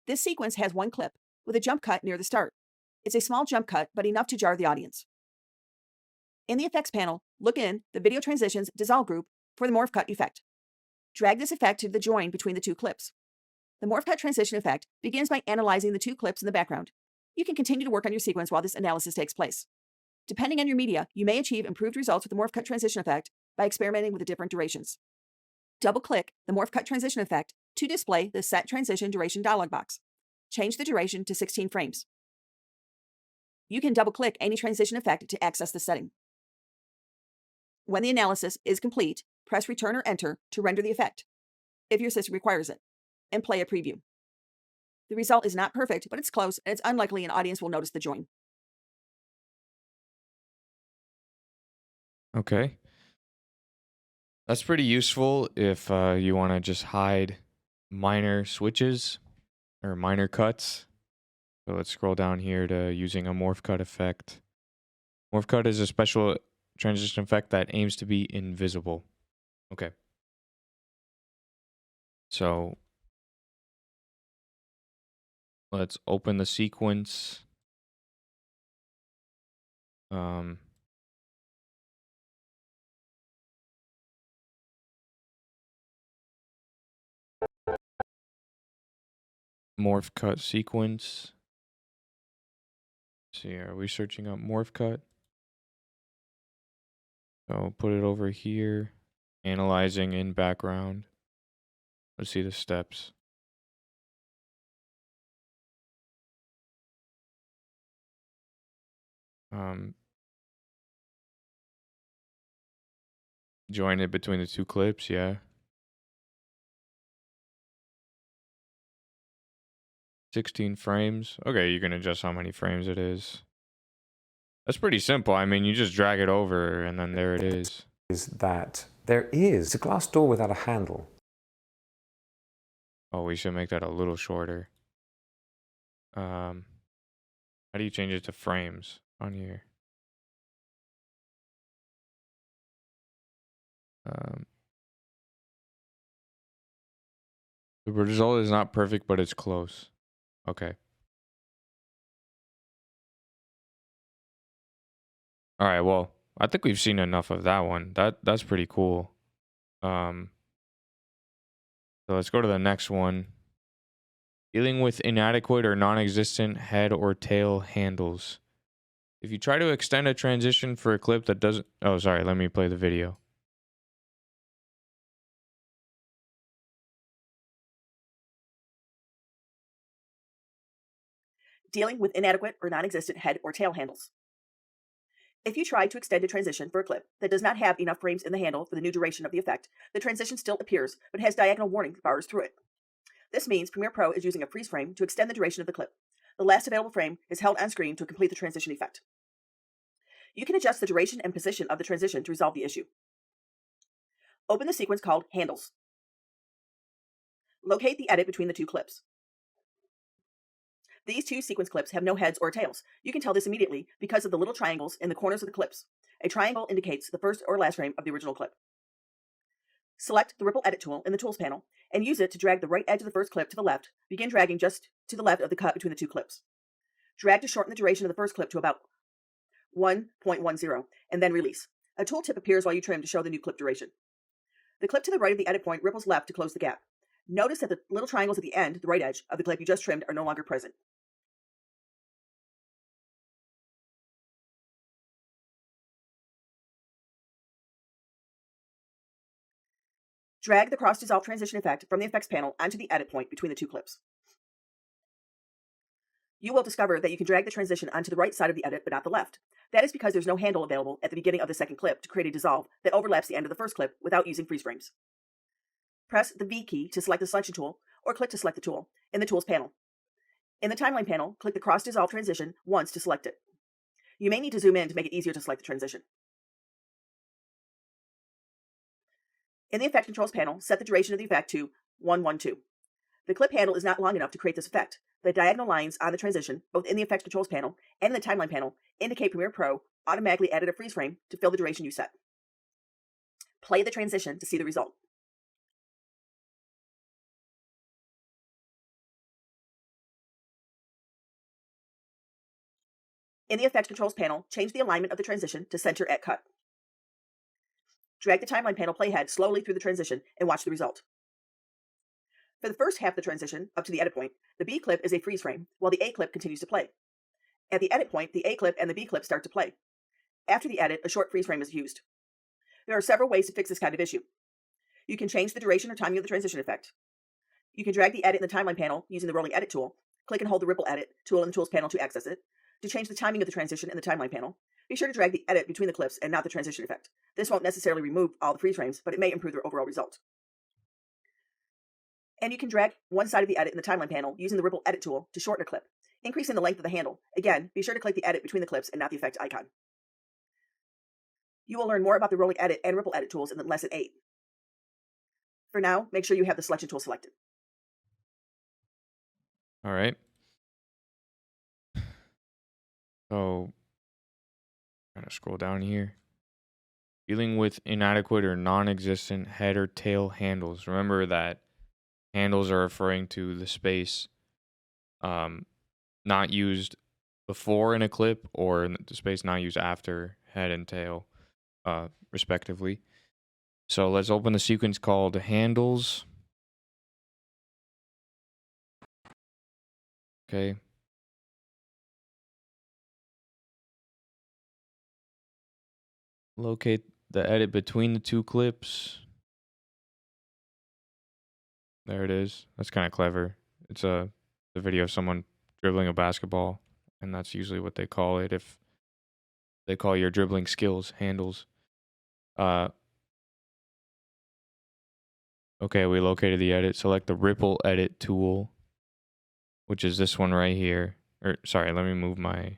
Speaker 2: This sequence has one clip, with a jump cut near the start. It's a small jump cut, but enough to jar the audience. In the effects panel, look in the Video Transitions Dissolve group for the morph cut effect. Drag this effect to the join between the two clips. The morph cut transition effect begins by analyzing the two clips in the background. You can continue to work on your sequence while this analysis takes place. Depending on your media, you may achieve improved results with the morph cut transition effect by experimenting with the different durations. Double-click the morph cut transition effect to display the Set Transition Duration dialog box. Change the duration to 16 frames. You can double-click any transition effect to access the setting. When the analysis is complete, press Return or Enter to render the effect, if your system requires it, and play a preview. The result is not perfect, but it's close, and it's unlikely an audience will notice the join.
Speaker 1: Okay. That's pretty useful if you want to just hide minor switches or minor cuts. So let's scroll down here to using a morph cut effect. Morph cut is a special transition effect that aims to be invisible. Okay. So let's open the sequence. Morph cut sequence. Let's see, are we searching up morph cut? So put it over here. Analyzing in background. Let's see the steps. Join it between the two clips, yeah. 16 frames. Okay, you can adjust how many frames it is. That's pretty simple. I mean, you just drag it over and then there it is.
Speaker 3: Is that there is a glass door without a handle.
Speaker 1: Oh, we should make that a little shorter. How do you change it to frames on here? The result is not perfect, but it's close. Okay. All right, well, I think we've seen enough of that one. That's pretty cool. So let's go to the next one. Dealing with inadequate or non-existent head or tail handles. If you try to extend a transition for a clip that doesn't... Oh, sorry, let me play the video.
Speaker 2: Dealing with inadequate or non-existent head or tail handles. If you try to extend a transition for a clip that does not have enough frames in the handle for the new duration of the effect, the transition still appears, but has diagonal warning bars through it. This means Premiere Pro is using a freeze frame to extend the duration of the clip. The last available frame is held on screen to complete the transition effect. You can adjust the duration and position of the transition to resolve the issue. Open the sequence called Handles. Locate the edit between the two clips. These two sequence clips have no heads or tails. You can tell this immediately because of the little triangles in the corners of the clips. A triangle indicates the first or last frame of the original clip. Select the Ripple Edit tool in the Tools panel and use it to drag the right edge of the first clip to the left. Begin dragging just to the left of the cut between the two clips. Drag to shorten the duration of the first clip to about 1.10 and then release. A tooltip appears while you trim to show the new clip duration. The clip to the right of the edit point ripples left to close the gap. Notice that the little triangles at the end, the right edge, of the clip you just trimmed are no longer present. Drag the cross dissolve transition effect from the effects panel onto the edit point between the two clips. You will discover that you can drag the transition onto the right side of the edit, but not the left. That is because there's no handle available at the beginning of the second clip to create a dissolve that overlaps the end of the first clip without using freeze frames. Press the V key to select the selection tool, or click to select the tool in the Tools panel. In the Timeline panel, click the cross dissolve transition once to select it. You may need to zoom in to make it easier to select the transition. In the Effect Controls panel, set the duration of the effect to 112. The clip handle is not long enough to create this effect. The diagonal lines on the transition, both in the Effect Controls panel and in the Timeline panel, indicate Premiere Pro automatically added a freeze frame to fill the duration you set. Play the transition to see the result. In the Effect Controls panel, change the alignment of the transition to center at cut. Drag the Timeline panel playhead slowly through the transition and watch the result. For the first half of the transition, up to the edit point, the B clip is a freeze frame, while the A clip continues to play. At the edit point, the A clip and the B clip start to play. After the edit, a short freeze frame is used. There are several ways to fix this kind of issue. You can change the duration or timing of the transition effect. You can drag the edit in the timeline panel using the rolling edit tool. Click and hold the ripple edit tool in the tools panel to access it. To change the timing of the transition in the timeline panel, be sure to drag the edit between the clips and not the transition effect. This won't necessarily remove all the freeze frames, but it may improve their overall result. And you can drag one side of the edit in the timeline panel using the ripple edit tool to shorten a clip, increasing the length of the handle. Again, be sure to click the edit between the clips and not the effect icon. You will learn more about the rolling edit and ripple edit tools in lesson 8. For now, make sure you have the selection tool selected.
Speaker 1: All right. So, trying to scroll down here. Dealing with inadequate or non-existent head or tail handles. Remember that handles are referring to the space not used before in a clip or in the space not used after head and tail, respectively. So let's open the sequence called handles. Okay. Locate the edit between the two clips. There it is. That's kind of clever. It's the video of someone dribbling a basketball, and that's usually what they call it if they call your dribbling skills handles. Okay, we located the edit. Select the ripple edit tool, which is this one right here. Or sorry, let me move my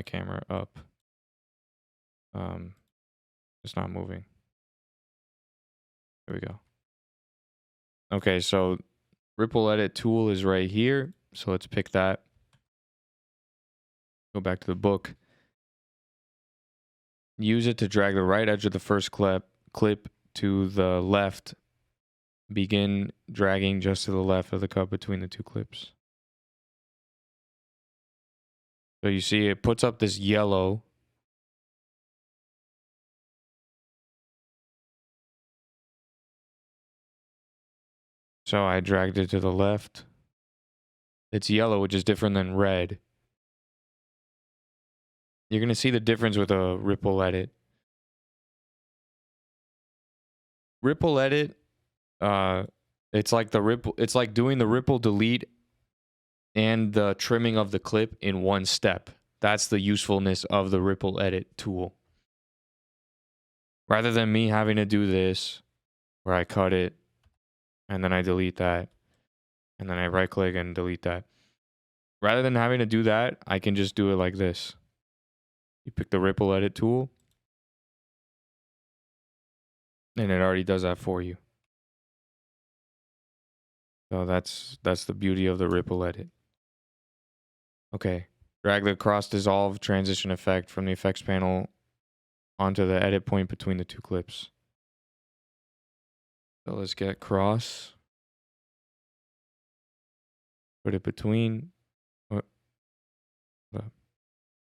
Speaker 1: camera up. It's not moving. There we go. Okay, so ripple edit tool is right here. So let's pick that. Go back to the book. Use it to drag the right edge of the first clip to the left. Begin dragging just to the left of the cut between the two clips. So you see it puts up this yellow. So I dragged it to the left. It's yellow, which is different than red. You're going to see the difference with a ripple edit. Ripple edit, it's like doing the ripple delete and the trimming of the clip in one step. That's the usefulness of the ripple edit tool. Rather than me having to do this, where I cut it, and then I delete that, and then I right click and delete that. Rather than having to do that, I can just do it like this. You pick the ripple edit tool, and it already does that for you. So that's the beauty of the ripple edit. Okay, drag the cross dissolve transition effect from the effects panel onto the edit point between the two clips. So let's get cross. Put it between. Let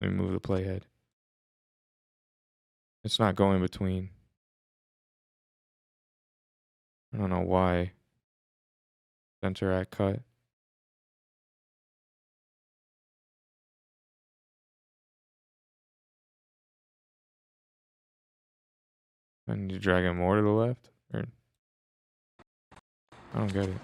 Speaker 1: me move the playhead. It's not going between. I don't know why. Center at cut. I need to drag it more to the left? Or I don't get it.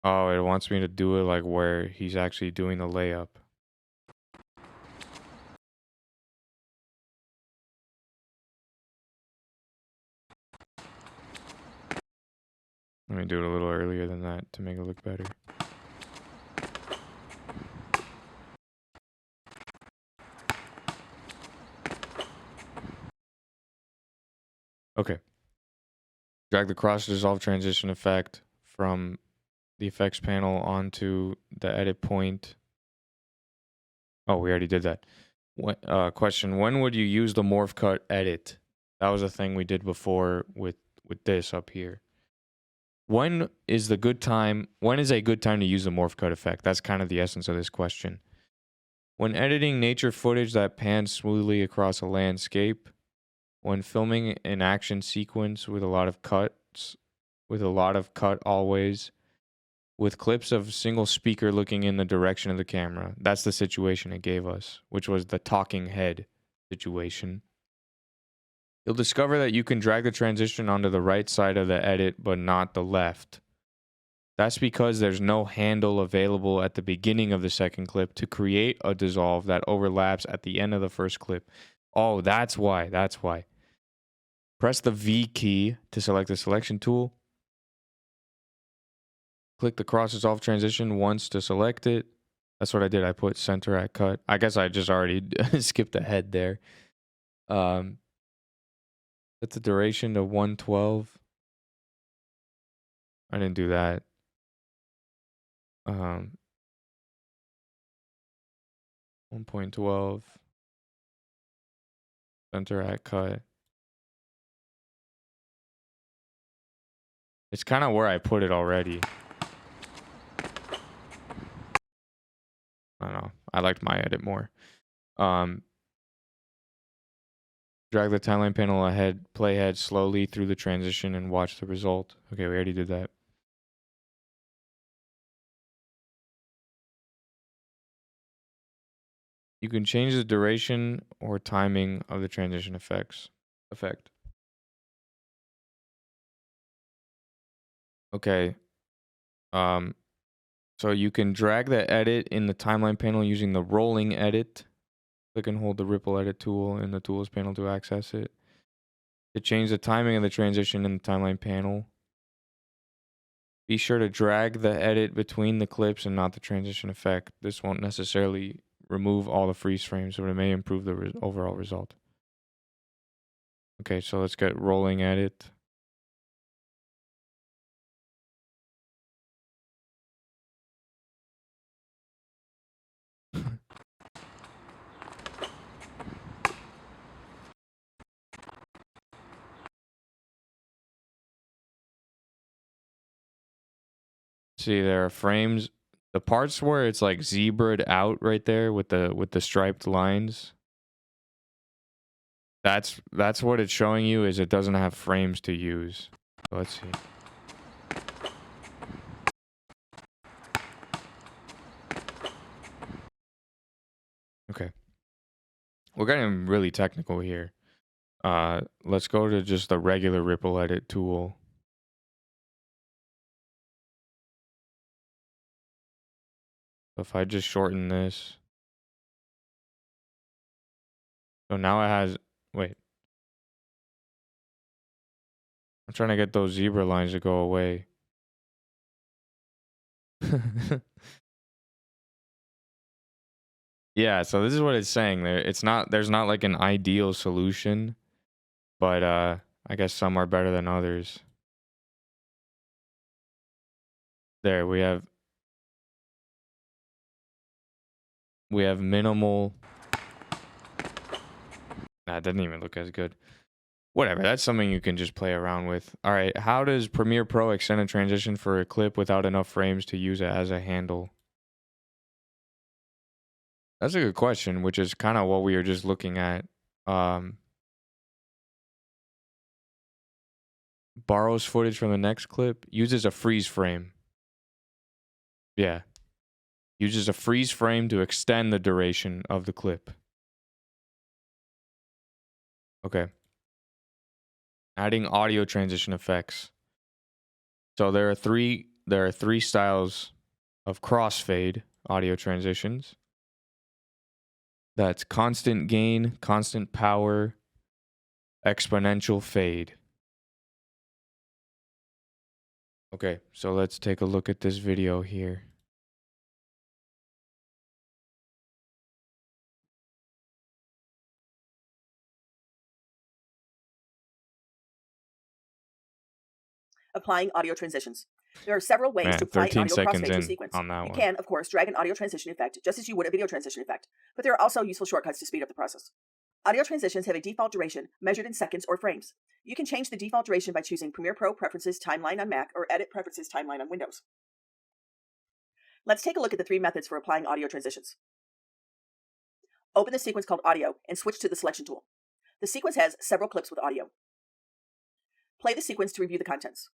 Speaker 1: Oh, it wants me to do it like where he's actually doing the layup. Let me do it a little earlier than that to make it look better. Okay. Drag the cross dissolve transition effect from the effects panel onto the edit point. Oh, we already did that. Question, when would you use the morph cut edit? That was a thing we did before with this up here. When is a good time to use the morph cut effect? That's kind of the essence of this question. When editing nature footage that pans smoothly across a landscape, when filming an action sequence with a lot of cut always, with clips of single speaker looking in the direction of the camera. That's the situation it gave us, which was the talking head situation. You'll discover that you can drag the transition onto the right side of the edit, but not the left. That's because there's no handle available at the beginning of the second clip to create a dissolve that overlaps at the end of the first clip. Oh, that's why. That's why. Press the V key to select the selection tool. Click the cross dissolve transition once to select it. That's what I did. I put center at cut. I guess I just already skipped ahead there. Set the duration to 112. I didn't do that. 1.12. Center at cut. It's kind of where I put it already. I don't know. I liked my edit more. Drag the timeline panel ahead, playhead slowly through the transition and watch the result. Okay, we already did that. You can change the duration or timing of the transition effect. Okay. So you can drag the edit in the timeline panel using the rolling edit. Click and hold the ripple edit tool in the tools panel to access it. To change the timing of the transition in the timeline panel, be sure to drag the edit between the clips and not the transition effect. This won't necessarily remove all the freeze frames, but it may improve the overall result. Okay, so let's get rolling edit. See, there are frames. The parts where it's like zebraed out right there with the striped lines. That's what it's showing you, is it doesn't have frames to use. So let's see. Okay. We're getting really technical here. Let's go to just the regular ripple edit tool. If I just shorten this. So now it has, wait. I'm trying to get those zebra lines to go away. Yeah, so this is what it's saying there. There's not like an ideal solution, but I guess some are better than others. There, we have minimal. Nah, it doesn't even look as good. Whatever, that's something you can just play around with. All right, how does Premiere Pro extend a transition for a clip without enough frames to use it as a handle? That's a good question, which is kind of what we were just looking at. Borrows footage from the next clip, uses a freeze frame. Yeah. Uses a freeze frame to extend the duration of the clip. Okay. Adding audio transition effects. So there are three styles of crossfade audio transitions. That's constant gain, constant power, exponential fade. Okay, so let's take a look at this video here.
Speaker 2: Applying audio transitions. There are several ways
Speaker 1: Man,
Speaker 2: to apply
Speaker 1: 13
Speaker 2: audio
Speaker 1: seconds
Speaker 2: crossfade to a
Speaker 1: in
Speaker 2: sequence.
Speaker 1: on that
Speaker 2: You
Speaker 1: one.
Speaker 2: can, of course, drag an audio transition effect just as you would a video transition effect, but there are also useful shortcuts to speed up the process. Audio transitions have a default duration measured in seconds or frames. You can change the default duration by choosing Premiere Pro Preferences Timeline on Mac or Edit Preferences Timeline on Windows. Let's take a look at the three methods for applying audio transitions. Open the sequence called Audio and switch to the Selection tool. The sequence has several clips with audio. Play the sequence to review the contents.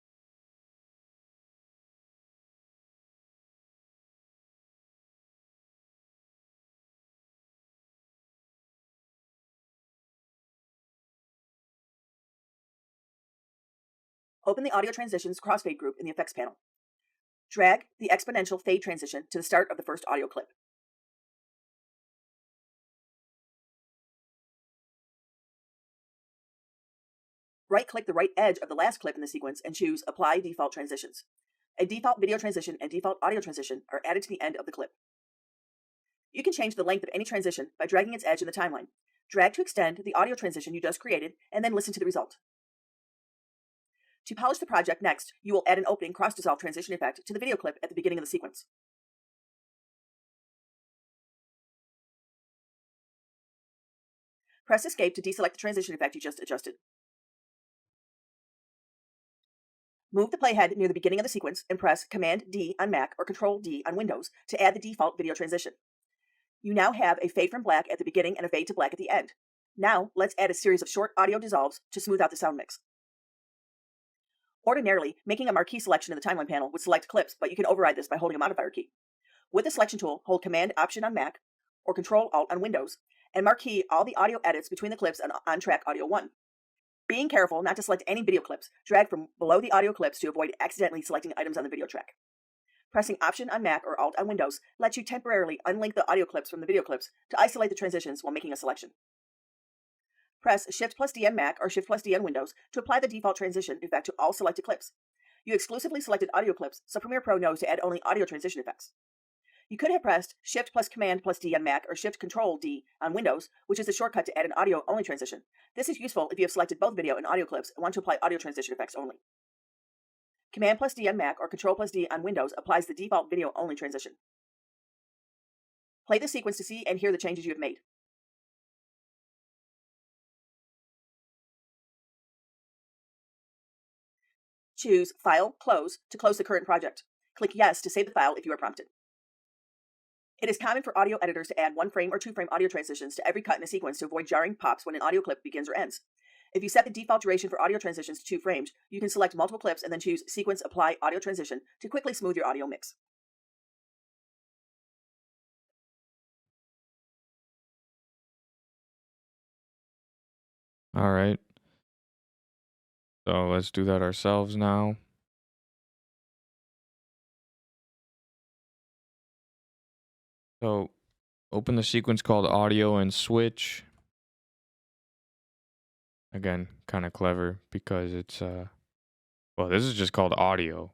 Speaker 2: Open the Audio Transitions Crossfade group in the Effects panel. Drag the exponential fade transition to the start of the first audio clip. Right-click the right edge of the last clip in the sequence and choose Apply Default Transitions. A default video transition and default audio transition are added to the end of the clip. You can change the length of any transition by dragging its edge in the timeline. Drag to extend the audio transition you just created, and then listen to the result. To polish the project next, you will add an opening cross-dissolve transition effect to the video clip at the beginning of the sequence. Press Escape to deselect the transition effect you just adjusted. Move the playhead near the beginning of the sequence and press Command-D on Mac or Control-D on Windows to add the default video transition. You now have a fade from black at the beginning and a fade to black at the end. Now, let's add a series of short audio dissolves to smooth out the sound mix. Ordinarily, making a marquee selection in the timeline panel would select clips, but you can override this by holding a modifier key. With the selection tool, hold Command-Option on Mac or Control-Alt on Windows, and marquee all the audio edits between the clips on track audio 1. Being careful not to select any video clips, drag from below the audio clips to avoid accidentally selecting items on the video track. Pressing Option on Mac or Alt on Windows lets you temporarily unlink the audio clips from the video clips to isolate the transitions while making a selection. Press Shift+D on Mac or Shift+D on Windows to apply the default transition effect to all selected clips. You exclusively selected audio clips, so Premiere Pro knows to add only audio transition effects. You could have pressed Shift+Command+D on Mac or Shift-Control-D on Windows, which is the shortcut to add an audio-only transition. This is useful if you have selected both video and audio clips and want to apply audio transition effects only. Command+D on Mac or Control+D on Windows applies the default video-only transition. Play the sequence to see and hear the changes you have made. Choose File, Close to close the current project. Click Yes to save the file if you are prompted. It is common for audio editors to add 1-frame or 2-frame audio transitions to every cut in a sequence to avoid jarring pops when an audio clip begins or ends. If you set the default duration for audio transitions to 2 frames, you can select multiple clips and then choose Sequence Apply Audio Transition to quickly smooth your audio mix.
Speaker 1: All right. So let's do that ourselves now. So open the sequence called Audio and Switch. Again, kind of clever because it's well, this is just called Audio.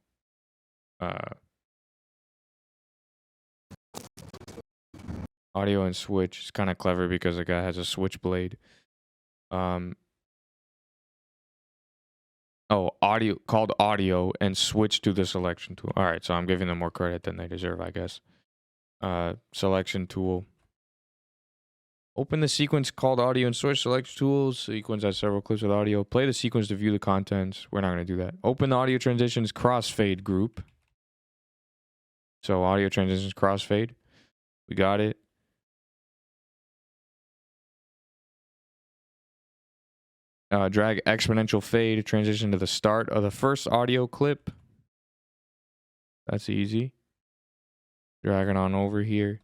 Speaker 1: Audio and Switch. It's kind of clever because the guy has a switchblade. Oh, audio, called Audio and Switch to the selection tool. All right, so I'm giving them more credit than they deserve, I guess. Selection tool. Open the sequence called Audio and Switch selection tools. Sequence has several clips with audio. Play the sequence to view the contents. We're not going to do that. Open the Audio Transitions Crossfade group. So Audio Transitions Crossfade. We got it. Drag exponential fade transition to the start of the first audio clip. That's easy. Drag it on over here.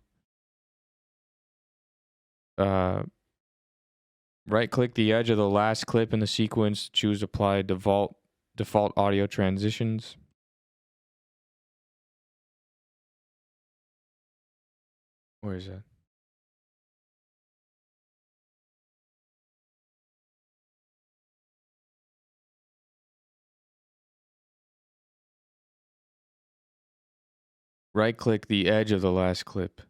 Speaker 1: Right click the edge of the last clip in the sequence. Choose apply default audio transitions. Where is that? Right click the edge of the last clip.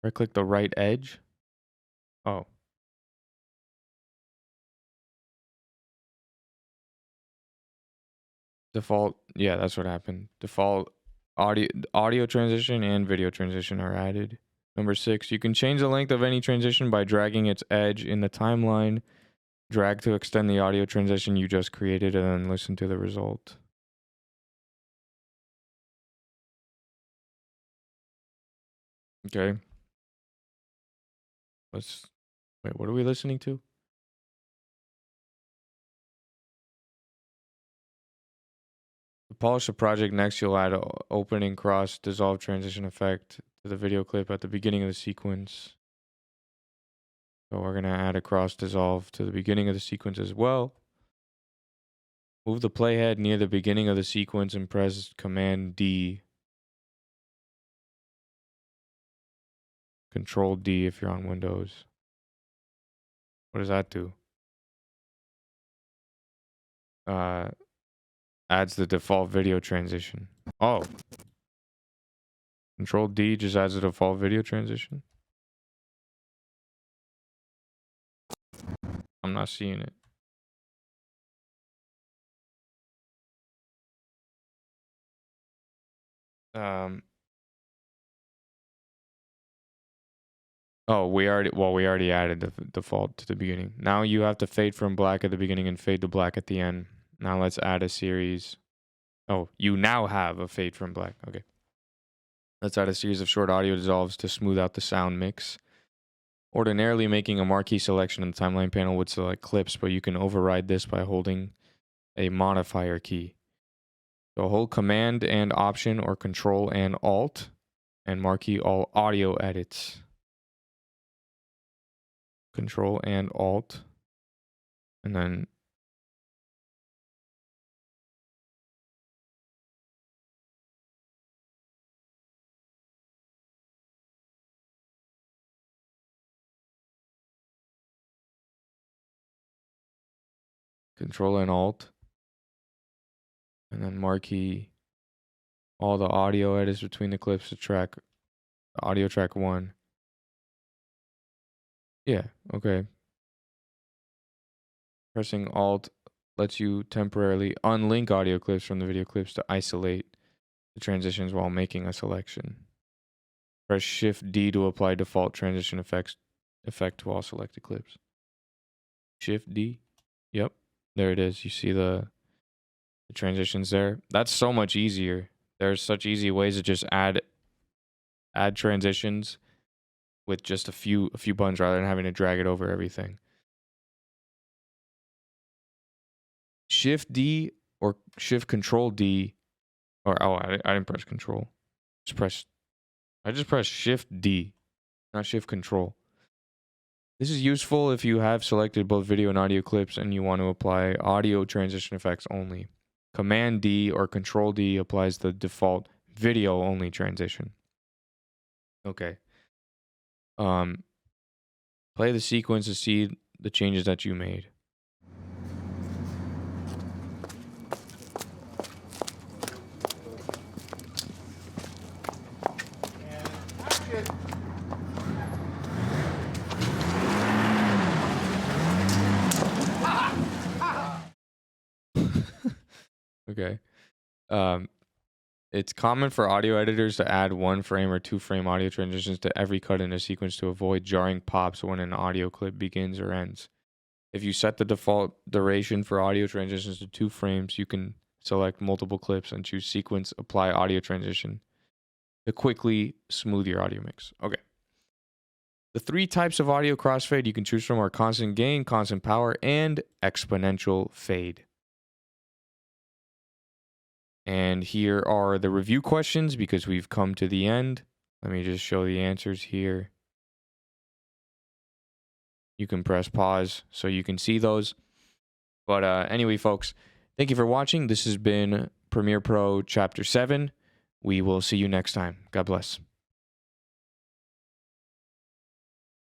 Speaker 1: Right click the right edge. Oh. Default, yeah, that's what happened. Default audio transition and video transition are added. Number 6, you can change the length of any transition by dragging its edge in the timeline. Drag to extend the audio transition you just created and then listen to the result. Okay. Let's wait, what are we listening to? To polish the project next, you'll add an opening cross dissolve transition effect to the video clip at the beginning of the sequence. So we're going to add a cross dissolve to the beginning of the sequence as well. Move the playhead near the beginning of the sequence and press Command D. Control D if you're on Windows. What does that do? Adds the default video transition. Oh. Control D just adds the default video transition? I'm not seeing it. Oh, we already added the default to the beginning. Now you have to fade from black at the beginning and fade to black at the end. Now let's add a series. Oh, you now have a fade from black. Okay. Let's add a series of short audio dissolves to smooth out the sound mix. Ordinarily, making a marquee selection in the timeline panel would select clips, but you can override this by holding a modifier key. So hold Command and Option or Control and Alt and marquee all audio edits. Control and Alt, and then Control and Alt, and then marquee all the audio edits between the clips to track audio track 1. Yeah, okay. Pressing Alt lets you temporarily unlink audio clips from the video clips to isolate the transitions while making a selection. Press Shift D to apply default transition effect to all selected clips. Shift D. Yep, there it is. You see the transitions there. That's so much easier. There's such easy ways to just add transitions with just a few buttons rather than having to drag it over everything. Shift D or Shift Control D, or I didn't press Control. I just pressed Shift D, not Shift Control. This is useful if you have selected both video and audio clips and you want to apply audio transition effects only. Command D or Control D applies the default video only transition. Okay. Play the sequence to see the changes that you made. Okay. It's common for audio editors to add 1 frame or 2 frame audio transitions to every cut in a sequence to avoid jarring pops when an audio clip begins or ends. If you set the default duration for audio transitions to 2 frames, you can select multiple clips and choose sequence, apply audio transition to quickly smooth your audio mix. Okay. The 3 types of audio crossfade you can choose from are constant gain, constant power, and exponential fade. And here are the review questions because we've come to the end. Let me just show the answers here. You can press pause so you can see those. But anyway, folks, thank you for watching. This has been Premiere Pro Chapter 7. We will see you next time. God bless.